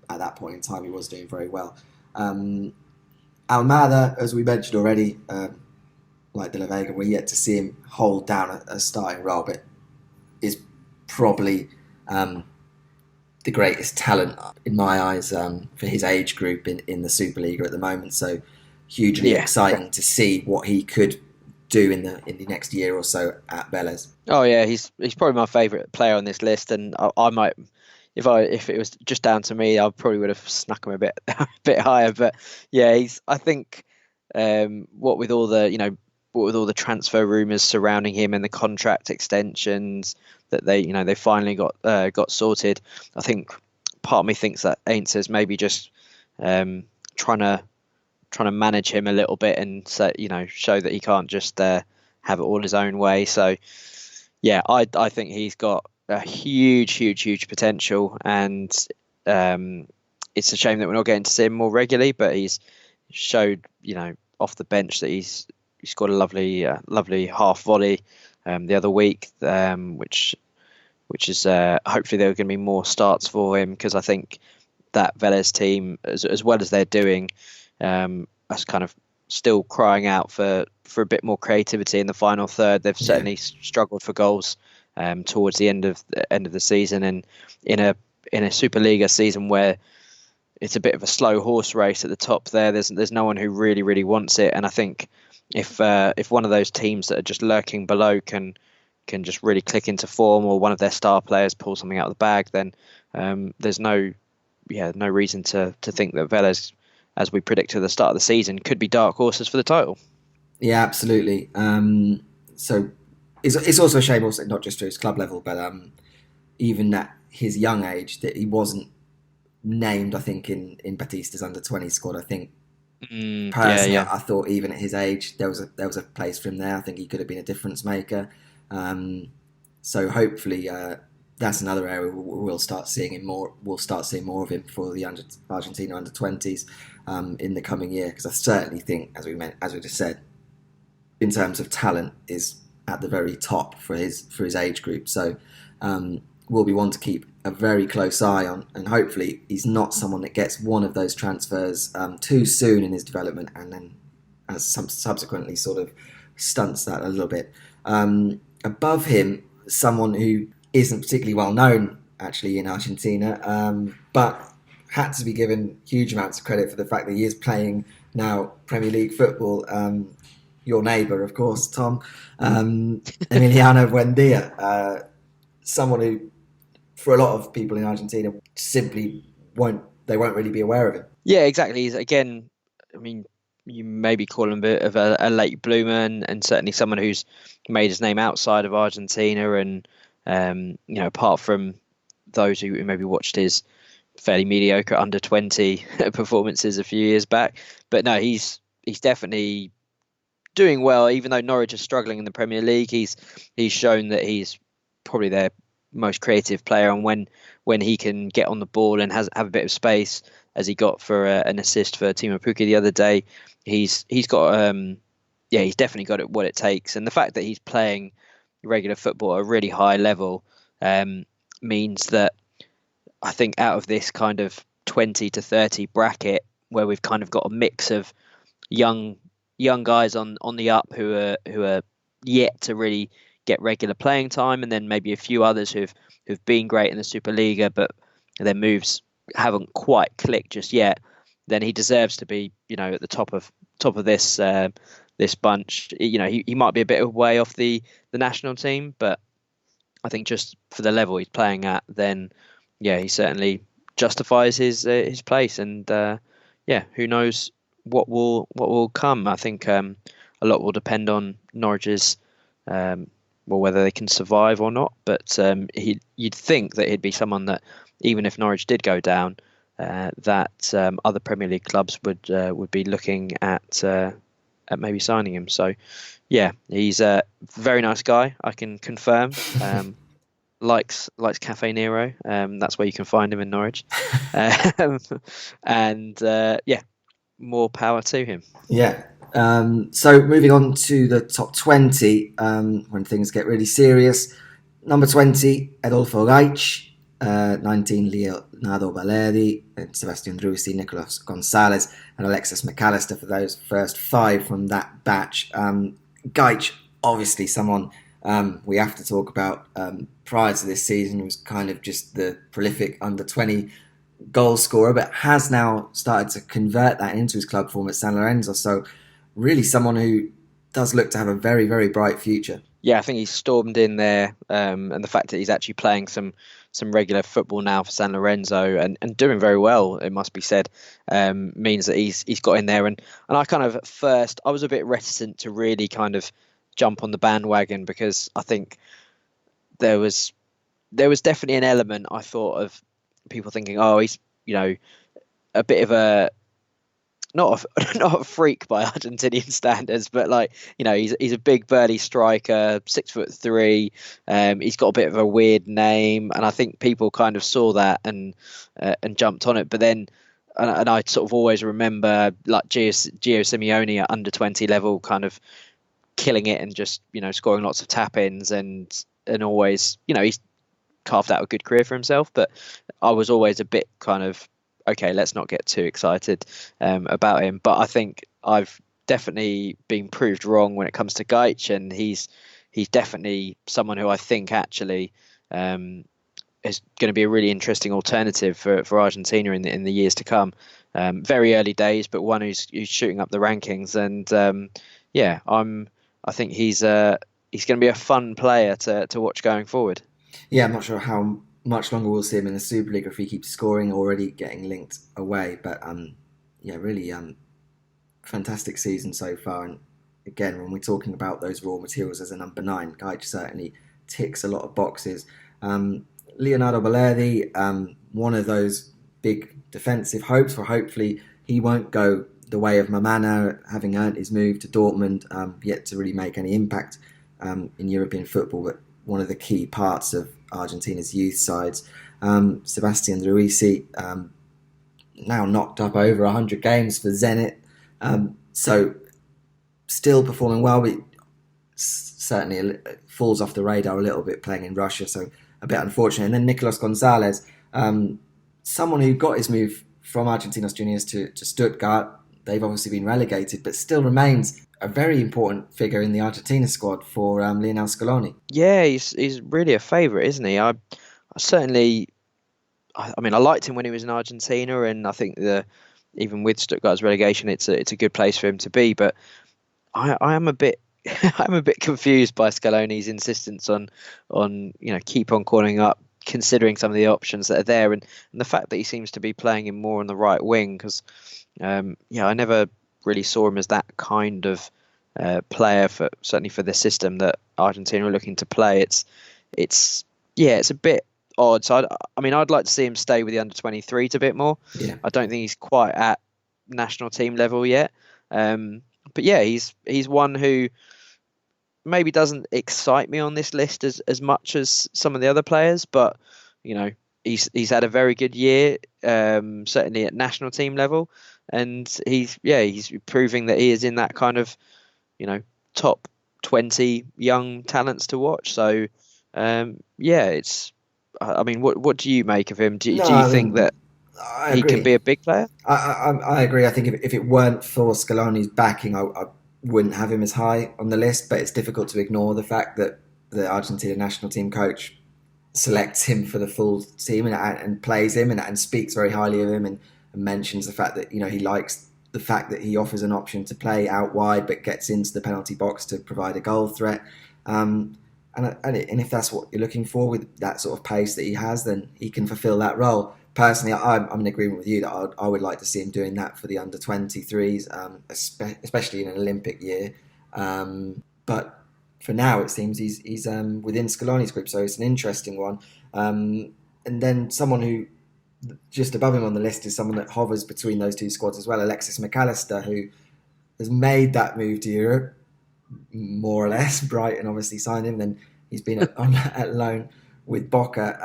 at that point in time he was doing very well. Almada, as we mentioned already, like De La Vega, we're yet to see him hold down a starting role, but is probably the greatest talent in my eyes for his age group in the Superliga at the moment. So hugely exciting to see what he could do in the next year or so at Vélez. Oh yeah, he's probably my favourite player on this list, and I might, if it was just down to me, I probably would have snuck him a bit higher. But yeah, I think what with all the transfer rumours surrounding him and the contract extensions that they finally got sorted, I think part of me thinks that Aints is maybe just trying to manage him a little bit and show that he can't just have it all his own way. So yeah, I think he's got a huge potential, and it's a shame that we're not getting to see him more regularly, but he's showed off the bench that he scored a lovely half volley the other week, which is hopefully there are going to be more starts for him, because I think that Vélez team, as well as they're doing, as kind of still crying out for a bit more creativity in the final third. They've Yeah. certainly struggled for goals towards the end of the season, and in a Superliga season where it's a bit of a slow horse race at the top there. There's no one who really wants it, and I think if one of those teams that are just lurking below can just really click into form, or one of their star players pull something out of the bag, then there's no reason to think that Vélez, as we predicted at the start of the season, could be dark horses for the title. Yeah, absolutely. So it's also a shame, also not just to his club level, but even at his young age, that he wasn't named. I think in Batista's under 20 squad. I think Yeah, personally, yeah. I thought even at his age, there was a place for him there. I think he could have been a difference maker. So hopefully, that's another area we'll start seeing him more. We'll start seeing more of him for the Argentina under 20s in the coming year, because I certainly think, as we just said, in terms of talent, is at the very top for his age group. So will be one to keep a very close eye on, and hopefully he's not someone that gets one of those transfers too soon in his development, and then subsequently sort of stunts that a little bit. Above him, someone who isn't particularly well known actually in Argentina, but had to be given huge amounts of credit for the fact that he is playing now Premier League football. Your neighbour, of course, Tom, Emiliano Buendia, someone who, for a lot of people in Argentina, simply won't really be aware of him. Yeah, exactly. Again, I mean, you maybe call him a bit of a late bloomer, and certainly someone who's made his name outside of Argentina. And apart from those who maybe watched his fairly mediocre under 20 performances a few years back, but no, he's definitely doing well. Even though Norwich is struggling in the Premier League, he's shown that he's probably their most creative player, and when he can get on the ball and have a bit of space, as he got for an assist for Timo Pukki the other day, he's got he's definitely got what it takes. And the fact that he's playing regular football at a really high level means that I think out of this kind of 20 to 30 bracket, where we've kind of got a mix of young guys on the up who are yet to really get regular playing time, and then maybe a few others who've been great in the Superliga, but their moves haven't quite clicked just yet, then he deserves to be, at the top of this bunch. He might be a bit of way off the national team, but I think just for the level he's playing at, then he certainly justifies his place. And who knows what will come. I think a lot will depend on Norwich's whether they can survive or not. But you'd think that he'd be someone that, even if Norwich did go down, that other Premier League clubs would be looking at maybe signing him. So he's a very nice guy, I can confirm. Likes Cafe Nero. That's where you can find him in Norwich. And more power to him. Yeah. So moving on to the top 20, when things get really serious. Number 20, Adolfo Gaich. 19, Leonardo Valeri, and Sebastian Drusi, Nicolas Gonzalez, and Alexis McAllister for those first 5 from that batch. Gaich, obviously someone we have to talk about. Prior to this season, was kind of just the prolific under-20 goal scorer, but has now started to convert that into his club form at San Lorenzo. So really someone who does look to have a very, very bright future. Yeah, I think he's stormed in there, and the fact that he's actually playing some regular football now for San Lorenzo and doing very well, it must be said, means that he's got in there. And I kind of, at first, I was a bit reticent to really kind of jump on the bandwagon, because I think there was definitely an element, I thought, of people thinking, oh, he's a bit of a not a freak by Argentinian standards, but he's a big burly striker, 6'3". He's got a bit of a weird name, and I think people kind of saw that and jumped on it. But then, and I sort of always remember like Gio Simeone at under-20 level, kind of killing it and just scoring lots of tap-ins and always he's carved out a good career for himself. But I was always a bit kind of, okay, let's not get too excited about him. But I think I've definitely been proved wrong when it comes to Gaich, and he's definitely someone who I think actually is going to be a really interesting alternative for Argentina in the years to come. Very early days, but one who's shooting up the rankings, and yeah, I think he's going to be a fun player to watch going forward. Yeah, I'm not sure how much longer we'll see him in the Super League if he keeps scoring, already getting linked away. But yeah, really fantastic season so far. And again, when we're talking about those raw materials as a number nine, Gaich certainly ticks a lot of boxes. Leonardo Balerdi, one of those big defensive hopes, for hopefully he won't go the way of Mamana, having earned his move to Dortmund, yet to really make any impact in European football, but one of the key parts of Argentina's youth sides. Sebastian Ruisi, now knocked up over 100 games for Zenit, so still performing well, but certainly falls off the radar a little bit playing in Russia, so a bit unfortunate. And then Nicolas Gonzalez, someone who got his move from Argentinos Juniors to Stuttgart. They've obviously been relegated, but still remains a very important figure in the Argentina squad for Lionel Scaloni. Yeah, he's really a favourite, isn't he? I certainly, I mean, I liked him when he was in Argentina, and I think even with Stuttgart's relegation, it's a good place for him to be. But I am a bit I'm a bit confused by Scaloni's insistence on keep on calling up, considering some of the options that are there, and the fact that he seems to be playing him more on the right wing, because I never really saw him as that kind of player certainly for the system that Argentina are looking to play. It's a bit odd. So I'd like to see him stay with the under-23s a bit more. Yeah. I don't think he's quite at national team level yet. But yeah, he's one who maybe doesn't excite me on this list as much as some of the other players, but he's had a very good year, certainly at national team level, and he's proving that he is in that kind of top 20 young talents to watch. So what do you make of him? Do you think that I he agree. can be a big player? I agree. I think if it weren't for Scaloni's backing, I wouldn't have him as high on the list, but it's difficult to ignore the fact that the Argentina national team coach selects him for the full team and plays him and speaks very highly of him and mentions the fact that he likes the fact that he offers an option to play out wide but gets into the penalty box to provide a goal threat. And if that's what you're looking for with that sort of pace that he has, then he can fulfill that role. Personally, I'm in agreement with you that I would like to see him doing that for the under-23s, especially in an Olympic year. But for now, it seems he's within Scaloni's group, so it's an interesting one. And then someone who just above him on the list is someone that hovers between those two squads as well, Alexis McAllister, who has made that move to Europe, more or less. Brighton obviously signed him, then he's been at loan with Boca.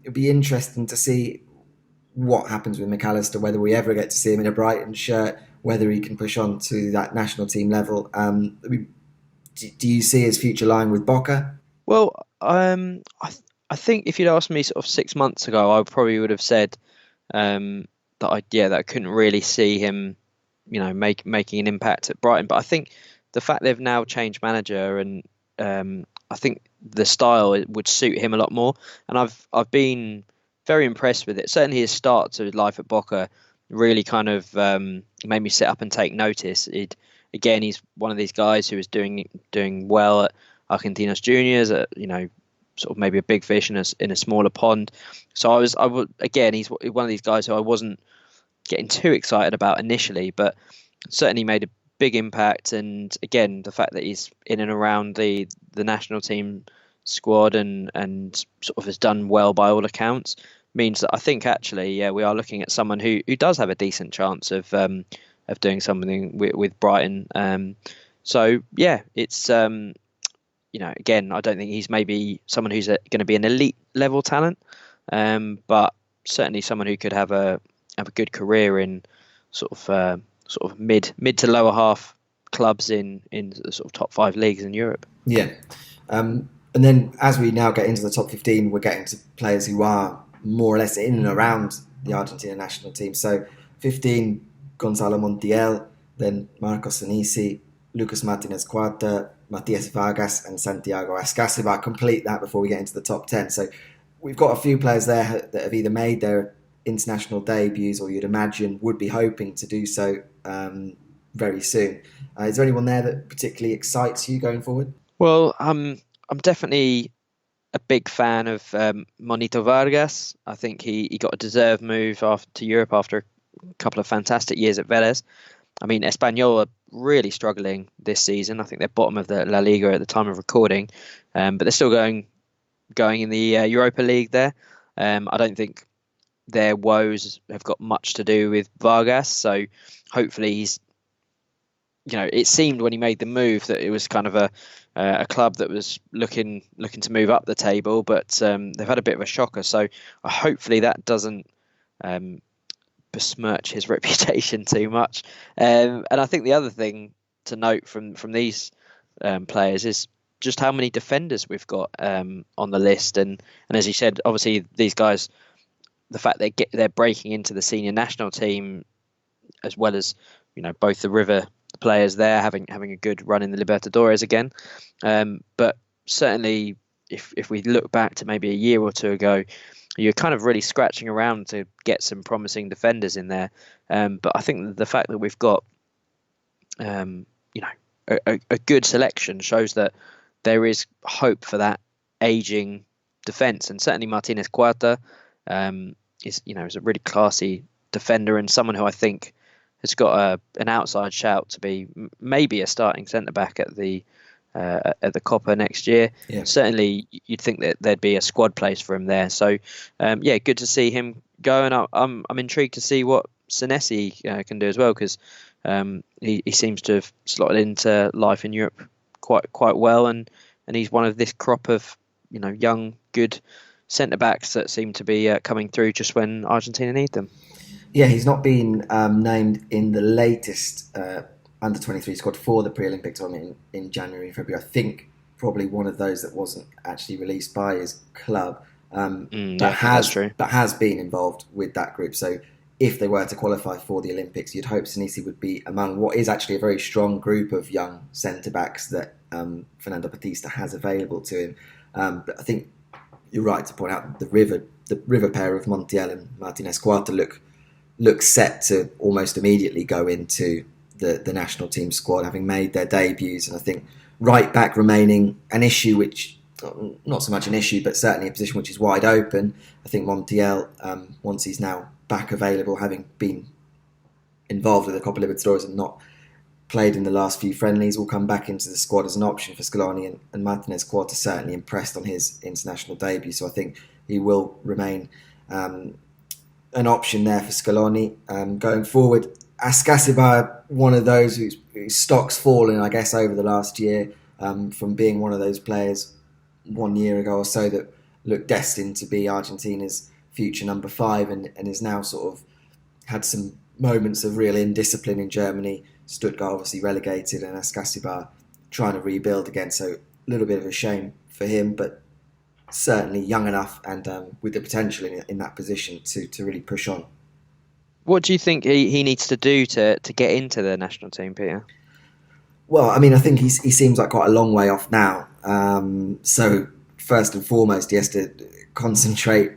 It'll be interesting to see what happens with McAllister, whether we ever get to see him in a Brighton shirt, whether he can push on to that national team level. Do you see his future lying with Boca? Well, I think if you'd asked me sort of 6 months ago, I probably would have said that I couldn't really see him, making an impact at Brighton. But I think the fact they've now changed manager, and I think the style would suit him a lot more. And I've been very impressed with it. Certainly his start to his life at Boca really kind of made me sit up and take notice. He's one of these guys who is doing well at Argentinos Juniors, sort of maybe a big fish in a smaller pond. So he's one of these guys who I wasn't getting too excited about initially, but certainly made a big impact. And again, the fact that he's in and around the national team squad and sort of has done well by all accounts means that I think actually, we are looking at someone who does have a decent chance of doing something with Brighton. So yeah, it's again, I don't think he's maybe someone who's going to be an elite level talent, but certainly someone who could have a good career in sort of mid to lower half clubs in the sort of top 5 leagues in Europe. Yeah. And then as we now get into the top 15, we're getting to players who are more or less in and around the Argentina national team. So 15, Gonzalo Montiel, then Marcos Senesi, Lucas Martinez Cuarta, Matias Vargas, and Santiago Ascasibar complete that before we get into the top 10. So we've got a few players there that have either made their international debuts or you'd imagine would be hoping to do so very soon. Is there anyone there that particularly excites you going forward? Well, I'm definitely a big fan of Monito Vargas. I think he got a deserved move off to Europe after a couple of fantastic years at Vélez. I mean, Espanyol are really struggling this season. I think they're bottom of the La Liga at the time of recording, but they're still going in the Europa League there. I don't think their woes have got much to do with Vargas. So hopefully he's, it seemed when he made the move that it was kind of a club that was looking to move up the table, but they've had a bit of a shocker. So hopefully that doesn't besmirch his reputation too much. And I think the other thing to note from these players is just how many defenders we've got on the list. And as you said, obviously these guys, the fact they're breaking into the senior national team, as well as both the River players there having a good run in the Libertadores again. But certainly, if we look back to maybe a year or two ago, you're kind of really scratching around to get some promising defenders in there. But I think the fact that we've got a good selection shows that there is hope for that aging defence, and certainly Martinez Cuarta is a really classy defender and someone who I think has got an outside shout to be maybe a starting centre back at the Copa next year. Yeah. Certainly, you'd think that there'd be a squad place for him there. So, good to see him go, and I'm intrigued to see what Senesi can do as well, because he seems to have slotted into life in Europe quite well, and he's one of this crop of young good centre backs that seem to be coming through just when Argentina need them. Yeah, he's not been named in the latest under 23 squad for the pre-Olympic tournament in January and February. I think probably one of those that wasn't actually released by his club, but has been involved with that group. So if they were to qualify for the Olympics, you'd hope Senesi would be among what is actually a very strong group of young centre-backs that Fernando Batista has available to him. But I think you're right to point out the River pair of Montiel and Martinez Cuarta look set to almost immediately go into the national team squad, having made their debuts. And I think right back remaining an issue, which not so much an issue, but certainly a position which is wide open. I think Montiel, once he's now back available, having been involved with the Copa Libertadores and not played in the last few friendlies, will come back into the squad as an option for Scaloni, and Martinez Cuarta certainly impressed on his international debut. So I think he will remain an option there for Scaloni going forward. Ascasibar, one of those whose stock's fallen, I guess, over the last year, from being one of those players 1 year ago or so that looked destined to be Argentina's future number 5, and is now sort of had some moments of real indiscipline in Germany. Stuttgart obviously relegated, and Ascasibar trying to rebuild again, so a little bit of a shame for him, but certainly young enough and with the potential in that position to really push on. What do you think he needs to do to get into the national team, Peter? Well, I mean, I think he seems like quite a long way off now. So first and foremost, he has to concentrate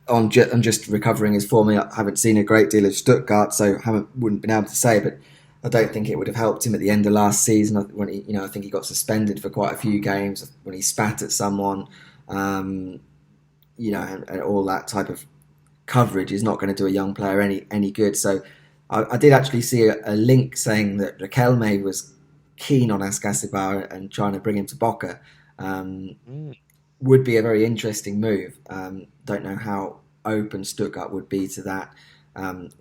on just recovering his form. I haven't seen a great deal of Stuttgart, so wouldn't been able to say, but I don't think it would have helped him at the end of last season when I think he got suspended for quite a few games when he spat at someone. And all that type of coverage is not going to do a young player any good. So I did actually see a link saying that Riquelme was keen on Ascasibar and trying to bring him to Boca. Would be a very interesting move. Don't know how open Stuttgart would be to that.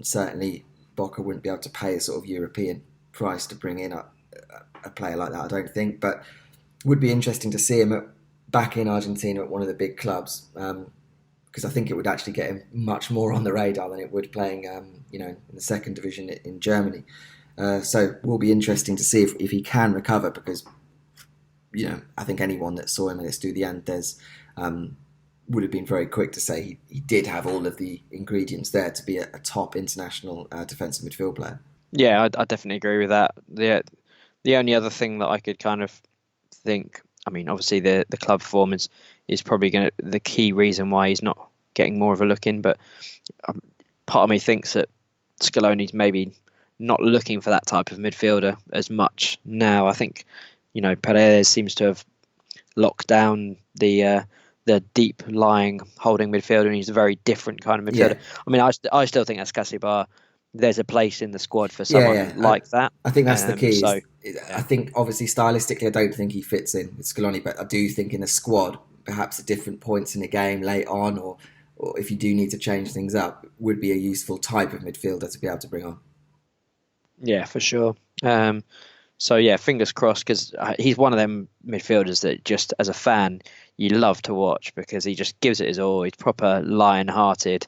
Certainly Boca wouldn't be able to pay a sort of European price to bring in a player like that, I don't think. But would be interesting to see him back in Argentina at one of the big clubs, because I think it would actually get him much more on the radar than it would playing in the second division in Germany. So will be interesting to see if he can recover, because I think anyone that saw him at Estudiantes would have been very quick to say he did have all of the ingredients there to be a top international defensive midfield player. Yeah, I definitely agree with that. The only other thing that I could kind of think, I mean, obviously the club form is probably going to the key reason why he's not getting more of a look in. But um, part of me thinks that Scaloni's maybe not looking for that type of midfielder as much now. I think, Paredes seems to have locked down the deep lying holding midfielder, and he's a very different kind of Yeah, midfielder. I mean, I still think as Bar, there's a place in the squad for yeah, someone yeah. like that. I think that's the key. So I yeah, think obviously stylistically, I don't think he fits in with Scaloni, but I do think in a squad, perhaps at different points in the game, late on, or if you do need to change things up, would be a useful type of midfielder to be able to bring on. yeah, for sure. So yeah, fingers crossed because he's one of them midfielders that just as a fan you love to watch because he just gives it his all. He's proper lion-hearted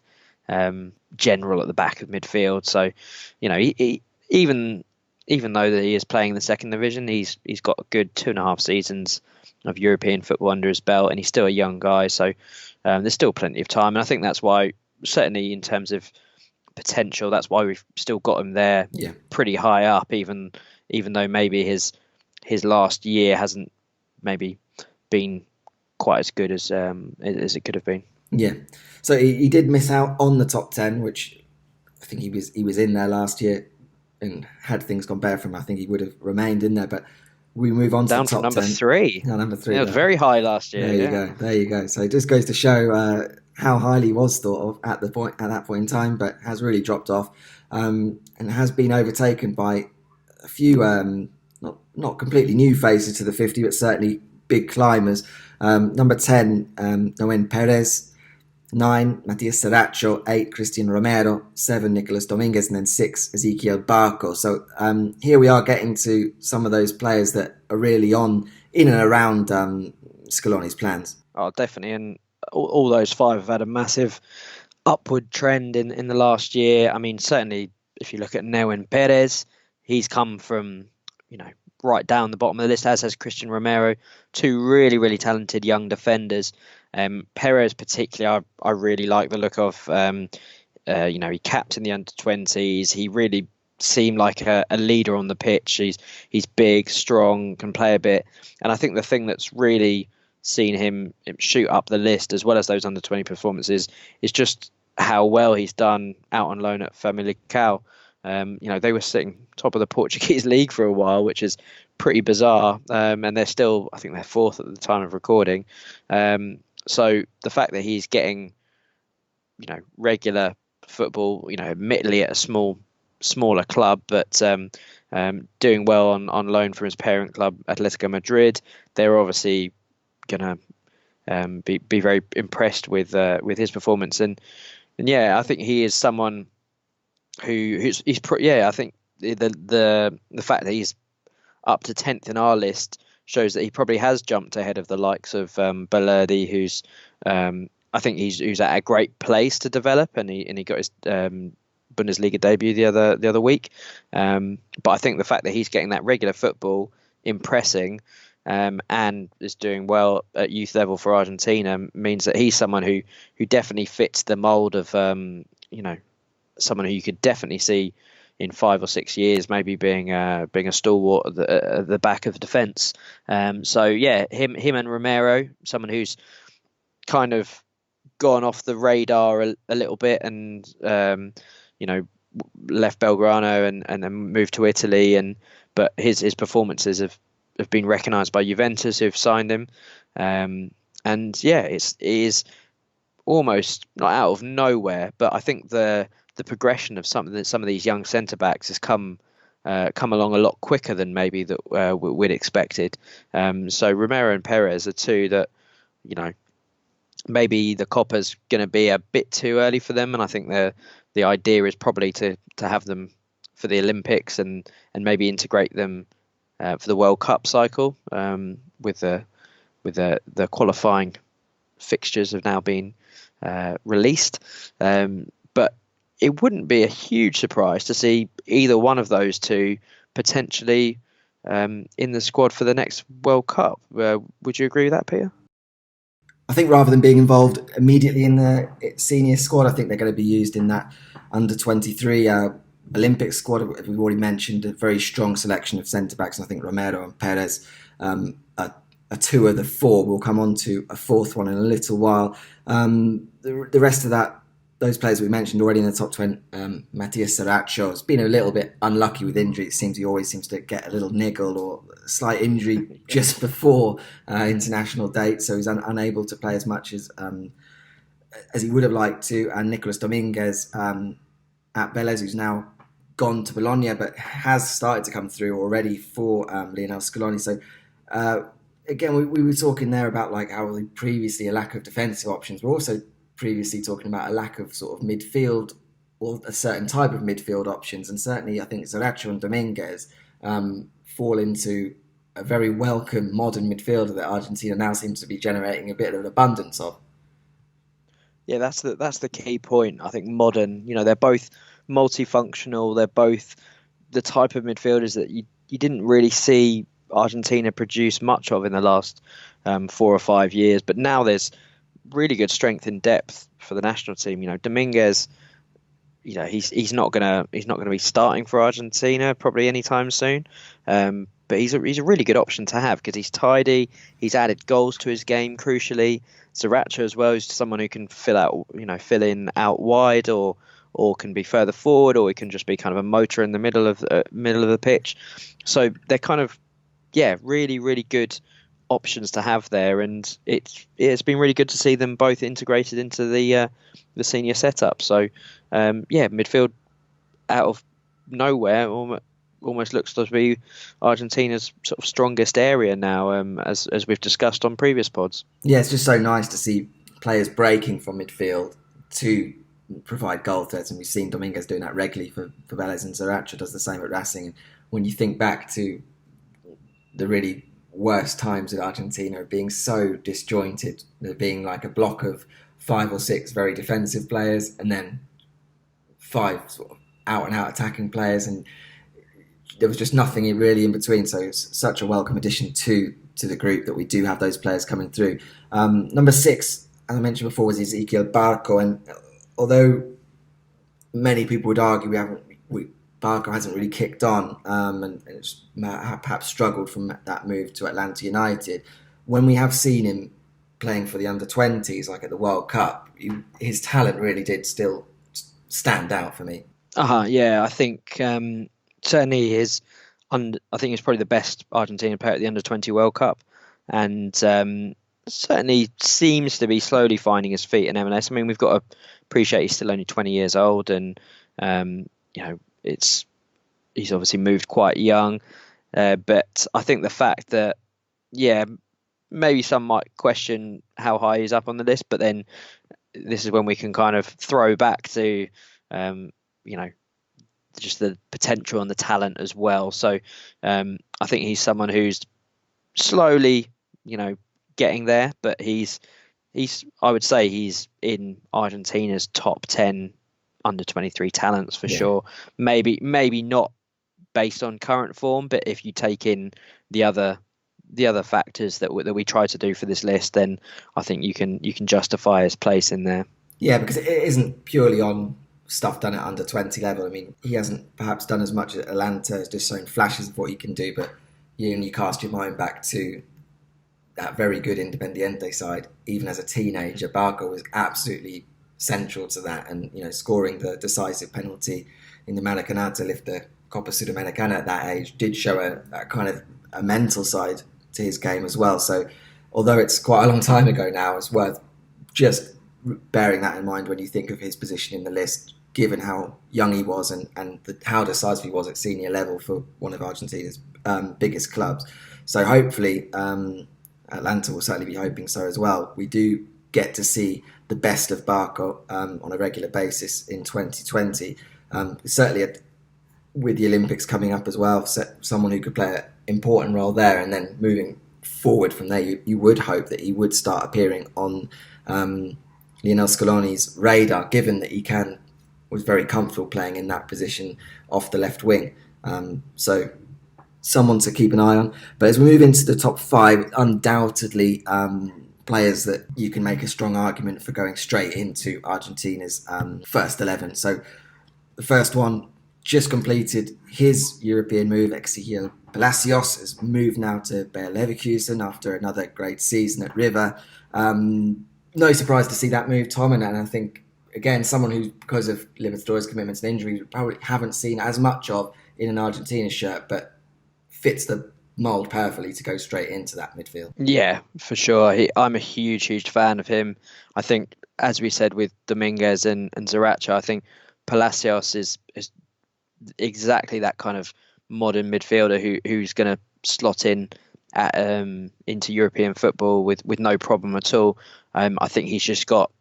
general at the back of midfield. So he even even though that he is playing in the second division, he's got a good 2.5 seasons of European football under his belt, and he's still a young guy. So there's still plenty of time, and I think that's why certainly in terms of potential. That's why we've still got him there Yeah, pretty high up, even though maybe his last year hasn't maybe been quite as good as it could have been. yeah. So he did miss out on the top 10, which I think he was in there last year, and had things gone better for him, I think he would have remained in there. But we move on to the Down from top number 10. three. Yeah, number three. It was very high last year. There you Yeah. go. There you go. So it just goes to show how highly he was thought of at that point in time, but has really dropped off, and has been overtaken by a few not completely new faces to the 50, but certainly big climbers. Number 10, Noen Perez. 9, Matias Saracho. 8, Christian Romero. 7, Nicolas Dominguez. And then 6, Ezequiel Barco. So here we are getting to some of those players that are really in and around Scaloni's plans. Oh, definitely. And all those five have had a massive upward trend in the last year. I mean, certainly if you look at Neuer Perez, he's come from, you know, right down the bottom of the list, as has Christian Romero, two really, really talented young defenders. Perez, particularly, I really like the look of. He captained the under 20s. He really seemed like a leader on the pitch. He's big, strong, can play a bit. And I think the thing that's really seen him shoot up the list, as well as those under 20 performances, is just how well he's done out on loan at Famalicão. They were sitting top of the Portuguese league for a while, which is pretty bizarre. And they're still, I think they're fourth at the time of recording. So the fact that he's getting, regular football, admittedly at a smaller club, but doing well on loan from his parent club, Atletico Madrid, they're obviously gonna be very impressed with his performance. And yeah, I think he is someone I think the fact that he's up to 10th in our list shows that he probably has jumped ahead of the likes of Balerdi, who's I think who's at a great place to develop, and he got his Bundesliga debut the other week. But I think the fact that he's getting that regular football, impressing, and is doing well at youth level for Argentina means that he's someone who definitely fits the mold of someone who you could definitely see in 5 or 6 years, maybe being a stalwart at the back of the defence. So yeah, him and Romero, someone who's kind of gone off the radar a little bit, and left Belgrano and then moved to Italy, but his performances have been recognised by Juventus, who've signed him. And yeah, it is almost not out of nowhere, but I think the progression of some of these young centre backs has come along a lot quicker than maybe that we'd expected. So Romero and Perez are two that maybe the Copa's going to be a bit too early for them, and I think the idea is probably to have them for the Olympics and maybe integrate them for the World Cup cycle, with the qualifying fixtures have now been released. But it wouldn't be a huge surprise to see either one of those two potentially in the squad for the next World Cup. Would you agree with that, Peter? I think rather than being involved immediately in the senior squad, I think they're going to be used in that under 23 Olympic squad, we've already mentioned a very strong selection of centre-backs. I think Romero and Perez are two of the four. We'll come on to a fourth one in a little while. The rest of that, those players we mentioned already in the top 20, Matias Saracho has been a little bit unlucky with injury. It seems he always seems to get a little niggle or a slight injury just before international dates, so he's unable to play as much as he would have liked to. And Nicolas Dominguez at Vélez, who's now gone to Bologna, but has started to come through already for Lionel Scaloni. So again, we were talking there about like how previously a lack of defensive options. We're also previously talking about a lack of sort of midfield or a certain type of midfield options, and certainly I think Saracho and Dominguez fall into a very welcome modern midfielder that Argentina now seems to be generating a bit of an abundance of. Yeah, that's the key point. I think modern, they're both multifunctional. They're both the type of midfielders that you didn't really see Argentina produce much of in the last 4 or 5 years. But now there's really good strength in depth for the national team. Dominguez, he's not gonna be starting for Argentina probably anytime soon. But he's a really good option to have because he's tidy. He's added goals to his game, crucially. Sriracha as well is someone who can fill in out wide or can be further forward, or he can just be kind of a motor in the middle of the pitch. So they're kind of really, really good options to have there, and it's been really good to see them both integrated into the senior setup. So midfield out of nowhere almost looks to be Argentina's sort of strongest area now, as we've discussed on previous pods. Yeah, it's just so nice to see players breaking from midfield to provide goal threats, and we've seen Dominguez doing that regularly for Vélez, and Sriracha does the same at Racing. And when you think back to the really worst times at Argentina, being so disjointed, there being like a block of 5 or 6 very defensive players, and then 5 sort of out and out attacking players, and there was just nothing really in between. So it's such a welcome addition to the group that we do have those players coming through. Number 6, as I mentioned before, was Ezequiel Barco, and although many people would argue Barco hasn't really kicked on and it's perhaps struggled from that move to Atlanta United, when we have seen him playing for the under-20s, like at the World Cup, his talent really did still stand out for me. Yeah, I think certainly I think he's probably the best Argentinian player at the under-20 World Cup, and certainly seems to be slowly finding his feet in MLS. I mean, we've got to appreciate he's still only 20 years old, and he's obviously moved quite young, but I think the fact that maybe some might question how high he's up on the list, but then this is when we can kind of throw back to just the potential and the talent as well. So I think he's someone who's slowly getting there, but he's I would say he's in Argentina's top 10 under 23 talents for sure. Maybe not based on current form, but if you take in the other factors that we try to do for this list, then I think you can justify his place in there. Yeah, because it isn't purely on stuff done at under 20 level. I mean, he hasn't perhaps done as much at Atlanta, has just shown flashes of what he can do, but you cast your mind back to that very good Independiente side. Even as a teenager, Barco was absolutely central to that, and scoring the decisive penalty in the Maracanã to lift the Copa Sudamericana at that age did show a kind of a mental side to his game as well. So although it's quite a long time ago now, it's worth just bearing that in mind when you think of his position in the list, given how young he was and how decisive he was at senior level for one of Argentina's biggest clubs. So hopefully Atlanta will certainly be hoping so as well. We do get to see the best of Barco on a regular basis in 2020. Certainly with the Olympics coming up as well, someone who could play an important role there, and then moving forward from there, you would hope that he would start appearing on Lionel Scaloni's radar, given that he was very comfortable playing in that position off the left wing. So someone to keep an eye on. But as we move into the top 5, undoubtedly players that you can make a strong argument for going straight into Argentina's first 11. So the first one, just completed his European move. Ezequiel Palacios has moved now to Bayer Leverkusen after another great season at River. No surprise to see that move, Tom, and I think, again, someone who, because of Libertadores commitments and injuries, we probably haven't seen as much of in an Argentina shirt, but fits the mould perfectly to go straight into that midfield. Yeah, for sure. I'm a huge fan of him. I think, as we said with Dominguez and Zaracha, I think Palacios is exactly that kind of modern midfielder who's going to slot in into European football with no problem at all. I think he's just got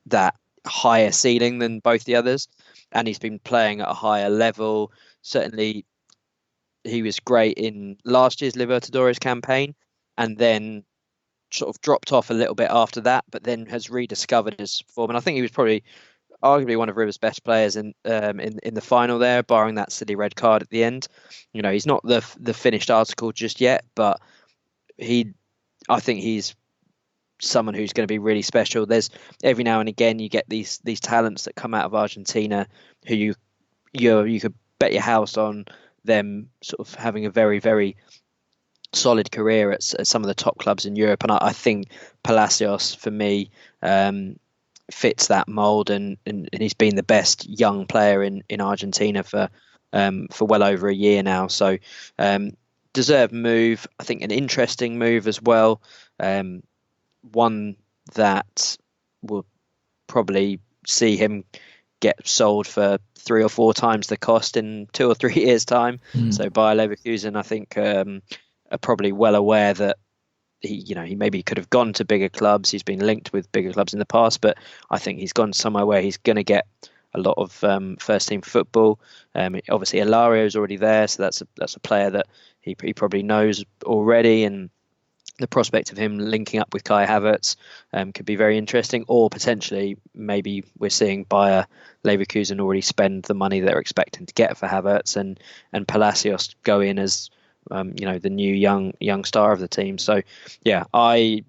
that higher ceiling than both the others, and he's been playing at a higher level. Certainly, he was great in last year's Libertadores campaign, and then sort of dropped off a little bit after that, but then has rediscovered his form. And I think he was probably arguably one of River's best players in the final there, barring that silly red card at the end. You know, he's not the finished article just yet, but I think he's someone who's going to be really special. There's every now and again you get these talents that come out of Argentina who you could bet your house on them sort of having a very solid career at some of the top clubs in Europe, and I think Palacios for me fits that mold, and he's been the best young player in Argentina for well over a year now. So deserved move. I think an interesting move as well. One that will probably see him get sold for 3 or 4 times the cost in 2 or 3 years' time. So Bayer Leverkusen, I think, are probably well aware that he maybe could have gone to bigger clubs. He's been linked with bigger clubs in the past, but I think he's gone somewhere where he's going to get a lot of first team football. Obviously, Ilario is already there, so that's a player that he probably knows already, and the prospect of him linking up with Kai Havertz could be very interesting. Or potentially, maybe we're seeing Bayer Leverkusen already spend the money they're expecting to get for Havertz, and Palacios go in as the new young star of the team. So yeah, I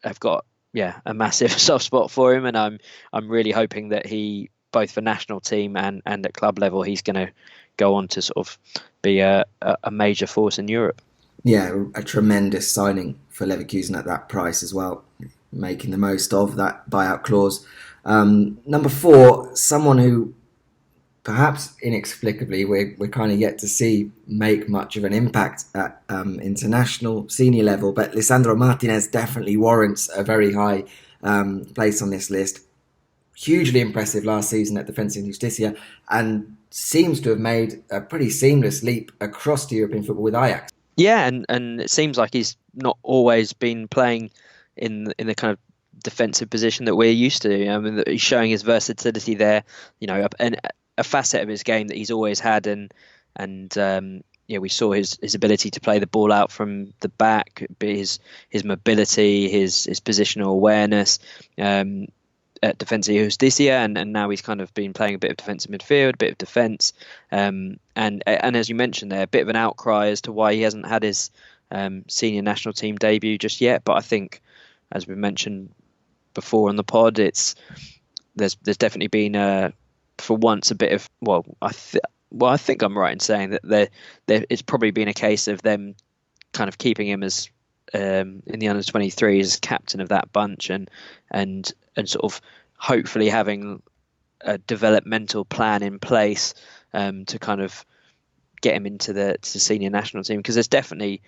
have got a massive soft spot for him, and I'm really hoping that he, both for national team and at club level, he's going to go on to sort of be a major force in Europe. Yeah, a tremendous signing for Leverkusen at that price as well, making the most of that buyout clause. Number 4, someone who perhaps inexplicably we're kind of yet to see make much of an impact at international senior level, but Lisandro Martinez definitely warrants a very high place on this list. Hugely impressive last season at Defensa y Justicia, and seems to have made a pretty seamless leap across to European football with Ajax. Yeah, and it seems like he's not always been playing in the kind of defensive position that we're used to. I mean, he's showing his versatility there, and a facet of his game that he's always had, and we saw his ability to play the ball out from the back, his mobility, his positional awareness at Defensa y Justicia, and now he's kind of been playing a bit of defensive midfield, a bit of defence, and as you mentioned there, a bit of an outcry as to why he hasn't had his senior national team debut just yet. But I think, as we mentioned before on the pod, there's definitely been for once a bit of I think I'm right in saying that it's probably been a case of them kind of keeping him as in the under-23 as captain of that bunch, and sort of hopefully having a developmental plan in place to kind of get him into the senior national team, because there's definitely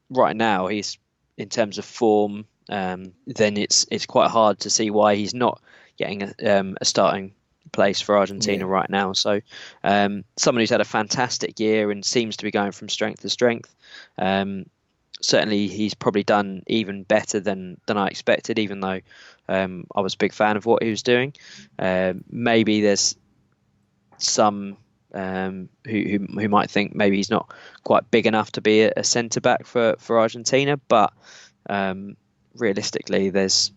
right now he's in terms of form, then it's quite hard to see why he's not getting a starting place for Argentina right now. So someone who's had a fantastic year and seems to be going from strength to strength. Certainly he's probably done even better than I expected, even though I was a big fan of what he was doing. Maybe there's some who might think maybe he's not quite big enough to be a centre back for Argentina, but realistically there's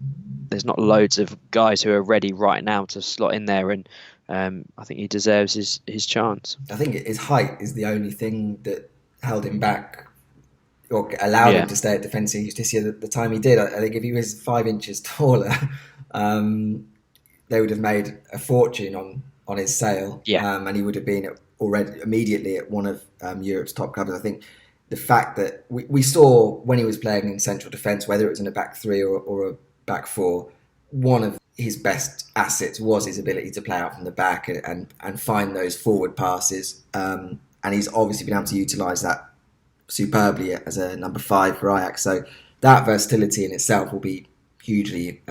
not loads of guys who are ready right now to slot in there, and I think he deserves his chance. I think his height is the only thing that held him back or allowed him to stay at Defensa y Justicia at the time he did. I think if he was 5 inches taller, they would have made a fortune on his sale, and he would have been already immediately at one of Europe's top clubs. I think the fact that we saw when he was playing in central defence, whether it was in a back three or a back four, one of his best assets was his ability to play out from the back and find those forward passes. And he's obviously been able to utilise that superbly as a number 5 for Ajax. So that versatility in itself will be hugely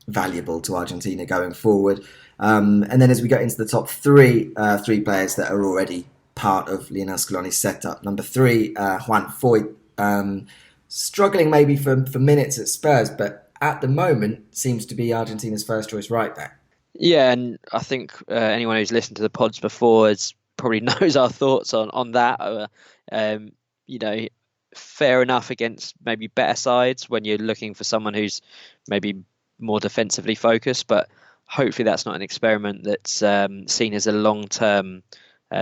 valuable to Argentina going forward. And then as we go into the top three players that are already part of Lionel Scaloni's setup. Number 3, Juan Foyth, struggling maybe for minutes at Spurs, but at the moment seems to be Argentina's first choice right back. Yeah, and I think anyone who's listened to the pods before probably knows our thoughts on that. You know, fair enough against maybe better sides when you're looking for someone who's maybe more defensively focused, but hopefully that's not an experiment that's seen as a long-term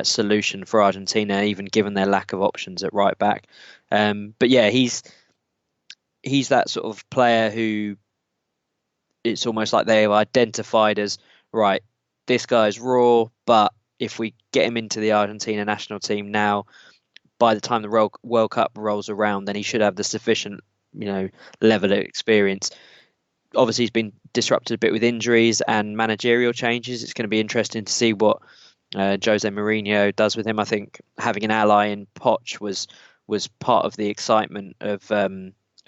solution for Argentina, even given their lack of options at right back. But yeah, he's that sort of player who it's almost like they have identified as, right, this guy's raw, but if we get him into the Argentina national team now, by the time the World Cup rolls around, then he should have the sufficient, level of experience. Obviously, he's been disrupted a bit with injuries and managerial changes. It's going to be interesting to see what Jose Mourinho does with him. I think having an ally in Poch was part of the excitement of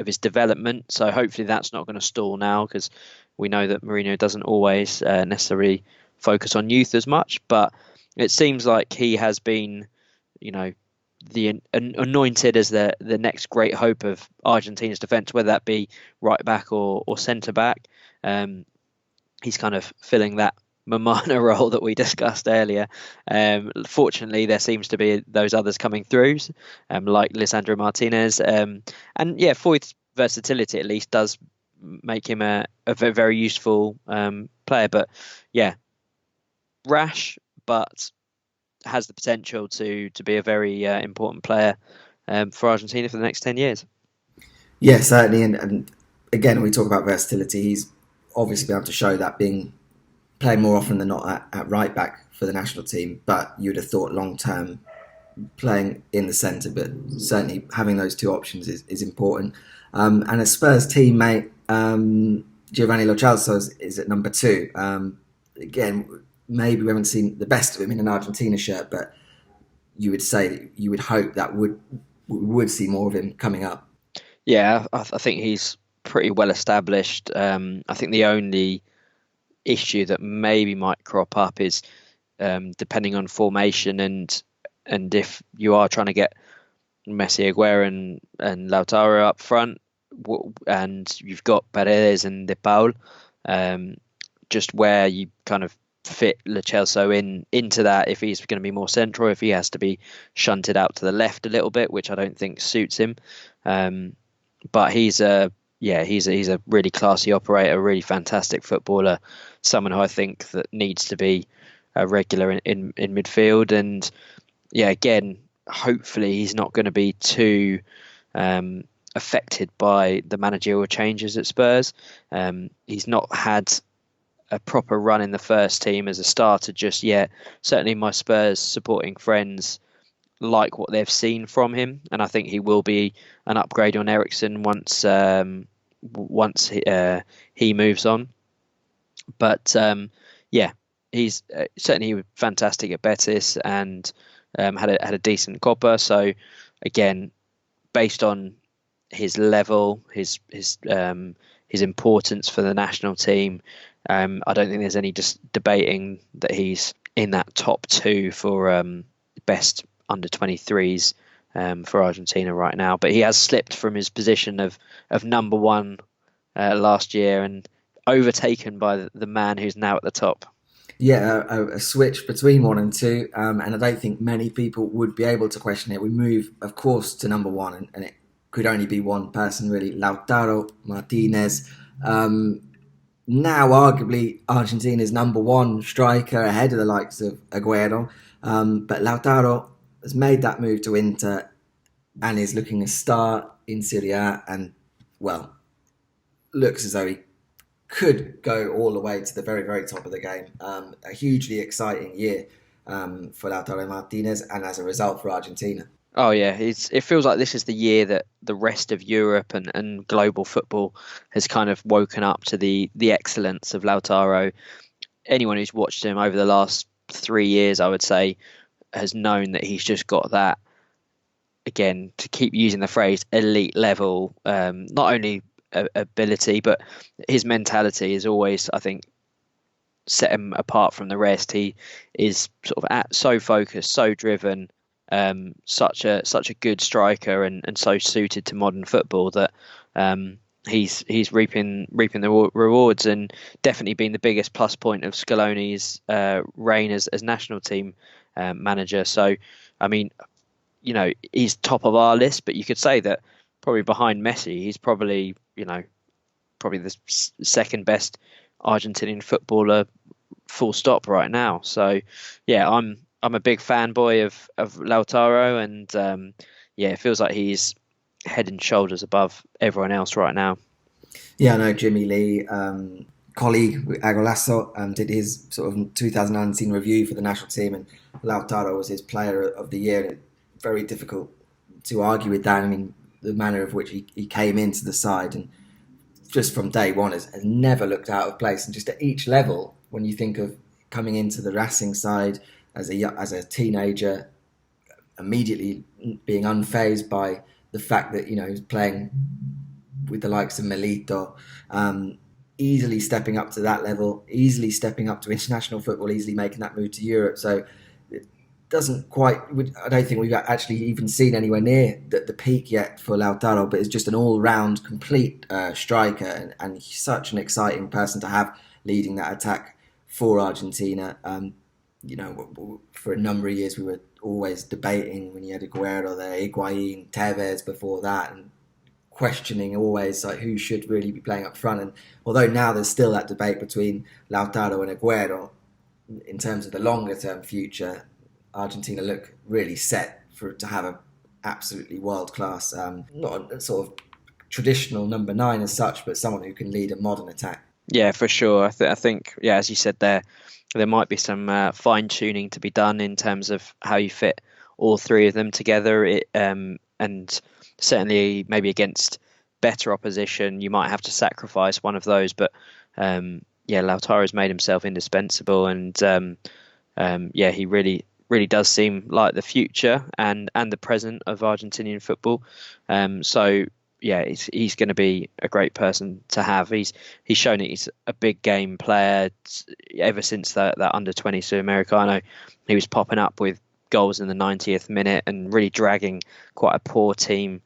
his development. So hopefully that's not going to stall now, because we know that Mourinho doesn't always necessarily focus on youth as much. But it seems like he has been, the anointed as the next great hope of Argentina's defence, whether that be right back or centre back. He's kind of filling that Mamana role that we discussed earlier. Fortunately, there seems to be those others coming through, like Lisandro Martinez. And yeah, Foyth's versatility at least does make him a very useful player. But yeah, rash, but has the potential to be a very important player for Argentina for the next 10 years. Yeah, certainly. And again, we talk about versatility. He's obviously been able to show that, being playing more often than not at right back for the national team. But you'd have thought long term playing in the centre, but certainly having those two options is important. And a Spurs teammate, Giovanni Lo Celso, is at number 2. Again, maybe we haven't seen the best of him in an Argentina shirt, but you would say that you would hope that would see more of him coming up. Yeah, I think he's pretty well established. I think the only issue that maybe might crop up is depending on formation and if you are trying to get Messi, Aguero and Lautaro up front, and you've got Paredes and De Paul, just where you kind of fit Lo Celso into that, if he's going to be more central, if he has to be shunted out to the left a little bit, which I don't think suits him. But he's a really classy operator, really fantastic footballer, someone who I think that needs to be a regular in midfield. And yeah, again, hopefully he's not going to be too affected by the managerial changes at Spurs. He's not had a proper run in the first team as a starter just yet. Certainly my Spurs supporting friends like what they've seen from him, and I think he will be an upgrade on Eriksen once he moves on. But yeah, he's certainly fantastic at Betis and had a decent Copa. So again, based on his level, his importance for the national team, I don't think there's any just debating that he's in that top 2 for best under 23s for Argentina right now. But he has slipped from his position of number 1 last year and overtaken by the man who's now at the top. Yeah, a switch between 1 and 2, and I don't think many people would be able to question it. We move, of course, to number 1, and it could only be one person, really, Lautaro Martinez. Now, arguably, Argentina's number 1 striker, ahead of the likes of Aguero. But Lautaro has made that move to Inter and is looking a star in Serie A, and, well, looks as though he could go all the way to the very, very top of the game. A hugely exciting year for Lautaro Martinez, and as a result for Argentina. Oh yeah, it feels like this is the year that the rest of Europe and global football has kind of woken up to the excellence of Lautaro. Anyone who's watched him over the last 3 years, I would say, has known that he's just got that, again, to keep using the phrase, elite level, not only ability, but his mentality is always, I think, set him apart from the rest. He is sort of so focused, so driven, such a good striker, and so suited to modern football that he's reaping the rewards, and definitely been the biggest plus point of Scaloni's reign as national team manager. So, I mean, he's top of our list, but you could say that probably behind Messi, he's probably the second best Argentinian footballer, full stop, right now. So, yeah, I'm a big fanboy of Lautaro, and it feels like he's head and shoulders above everyone else right now. Yeah, I know Jimmy Lee, colleague with Golazo, did his sort of 2019 review for the national team, and Lautaro was his player of the year. And very difficult to argue with that. I mean, the manner of which he came into the side, and just from day one has never looked out of place. And just at each level, when you think of coming into the Racing side as a teenager, immediately being unfazed by the fact that he's playing with the likes of Milito, easily stepping up to that level, easily stepping up to international football, easily making that move to Europe. So it doesn't quite, I don't think we've actually even seen anywhere near the peak yet for Lautaro, but it's just an all-round complete striker, and such an exciting person to have leading that attack for Argentina. For a number of years we were always debating when you had Aguero there, Higuain, Tevez before that, and questioning always like who should really be playing up front. And although now there's still that debate between Lautaro and Aguero, in terms of the longer term future, Argentina look really set to have a absolutely world class, not a sort of traditional number 9 as such, but someone who can lead a modern attack. Yeah, for sure. I think, as you said there might be some fine tuning to be done in terms of how you fit all three of them together. And certainly maybe against better opposition, you might have to sacrifice one of those. But Lautaro's made himself indispensable, and he really does seem like the future and the present of Argentinian football. He's going to be a great person to have. He's shown that he's a big game player ever since that under-20 Sudamericano. He was popping up with goals in the 90th minute and really dragging quite a poor team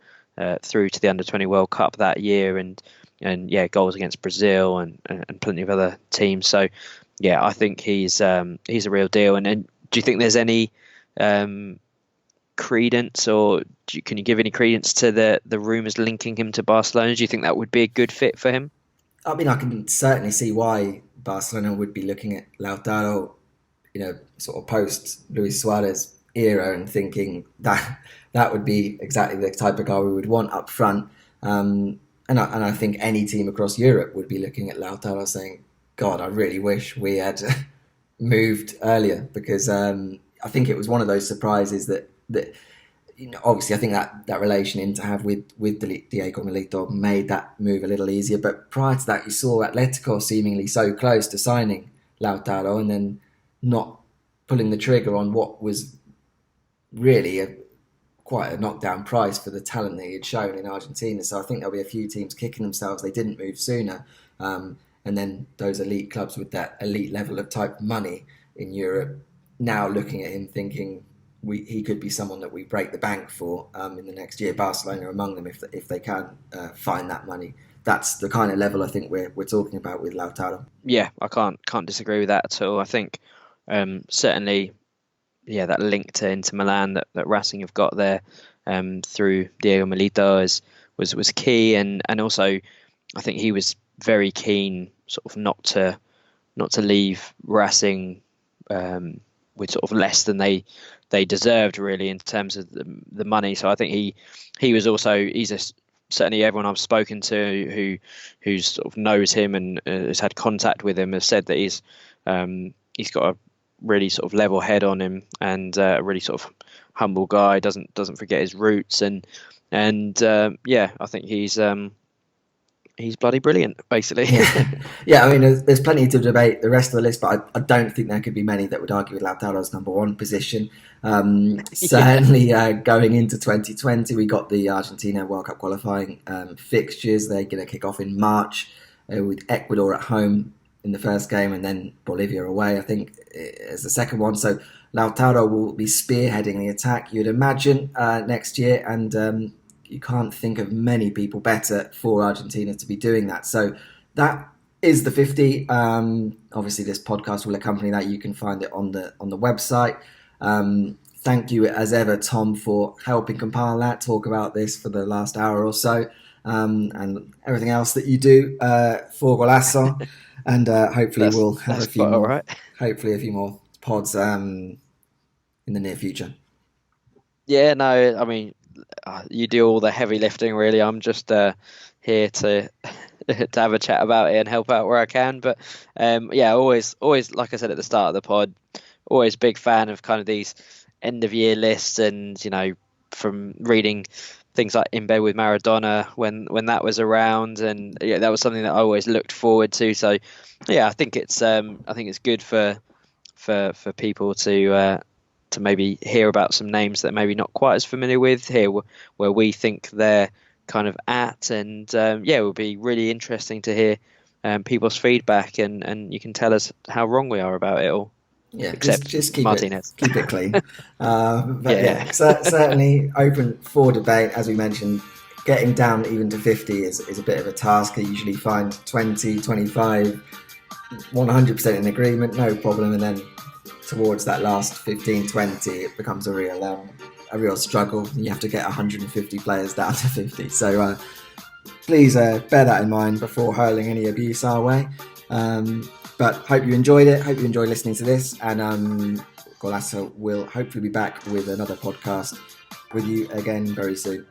through to the under-20 World Cup that year, and goals against Brazil and plenty of other teams. So I think he's a real deal. And do you think there's any credence, or can you give any credence to the rumours linking him to Barcelona? Do you think that would be a good fit for him? I mean, I can certainly see why Barcelona would be looking at Lautaro, sort of post Luis Suarez era, and thinking that would be exactly the type of guy we would want up front. And I think any team across Europe would be looking at Lautaro saying, God, I really wish we had moved earlier, because I think it was one of those surprises that obviously I think that relation in to have with Diego Milito made that move a little easier. But prior to that, you saw Atletico seemingly so close to signing Lautaro and then not pulling the trigger on what was really quite a knockdown price for the talent that he had shown in Argentina. So I think there'll be a few teams kicking themselves they didn't move sooner. And then those elite clubs with that elite level of type money in Europe now looking at him thinking he could be someone that we break the bank for in the next year. Barcelona among them if they can find that money. That's the kind of level I think we're talking about with Lautaro. Yeah, I can't disagree with that at all. I think certainly, that link to Inter Milan that Racing have got there through Diego Milito was key, and also I think he was very keen sort of not to leave Racing with sort of less than they deserved, really, in terms of the money. So I think he's certainly everyone I've spoken to who sort of knows him and has had contact with him has said that he's got really sort of level head on him, and a really sort of humble guy. Doesn't forget his roots, and yeah, I think he's bloody brilliant, basically. Yeah. I mean, there's plenty to debate the rest of the list, but I don't think there could be many that would argue with Lautaro's number one position. Certainly, going into 2020, we got the Argentina World Cup qualifying fixtures. They're going to kick off in March with Ecuador at home in the first game, and then Bolivia away, I think, as the second one. So Lautaro will be spearheading the attack, you'd imagine, next year, and you can't think of many people better for Argentina to be doing that. So that is the 50. Obviously, this podcast will accompany that. You can find it on the website. Thank you, as ever, Tom, for helping compile that, talk about this for the last hour or so, and everything else that you do for Golazo. And hopefully we'll have a few more. Right. Hopefully, a few more pods in the near future. Yeah, no, I mean, you do all the heavy lifting, really. I'm just here to have a chat about it and help out where I can. But yeah, always, like I said at the start of the pod, always big fan of kind of these end of year lists, and from reading things like In Bed with Maradona when that was around, and yeah, that was something that I always looked forward to. So yeah, I think it's good for people to maybe hear about some names that maybe not quite as familiar with here, where we think they're kind of at, and yeah, it would be really interesting to hear people's feedback, and you can tell us how wrong we are about it all. Yeah, just keep Martinez. Keep it clean. But yeah, certainly open for debate. As we mentioned, getting down even to 50 is a bit of a task. I usually find 20, 25, 100% in agreement, no problem, and then towards that last 15, 20, it becomes a real struggle. You have to get 150 players down to 50. So please bear that in mind before hurling any abuse our way. But hope you enjoyed it. Hope you enjoy listening to this. And Golazo will hopefully be back with another podcast with you again very soon.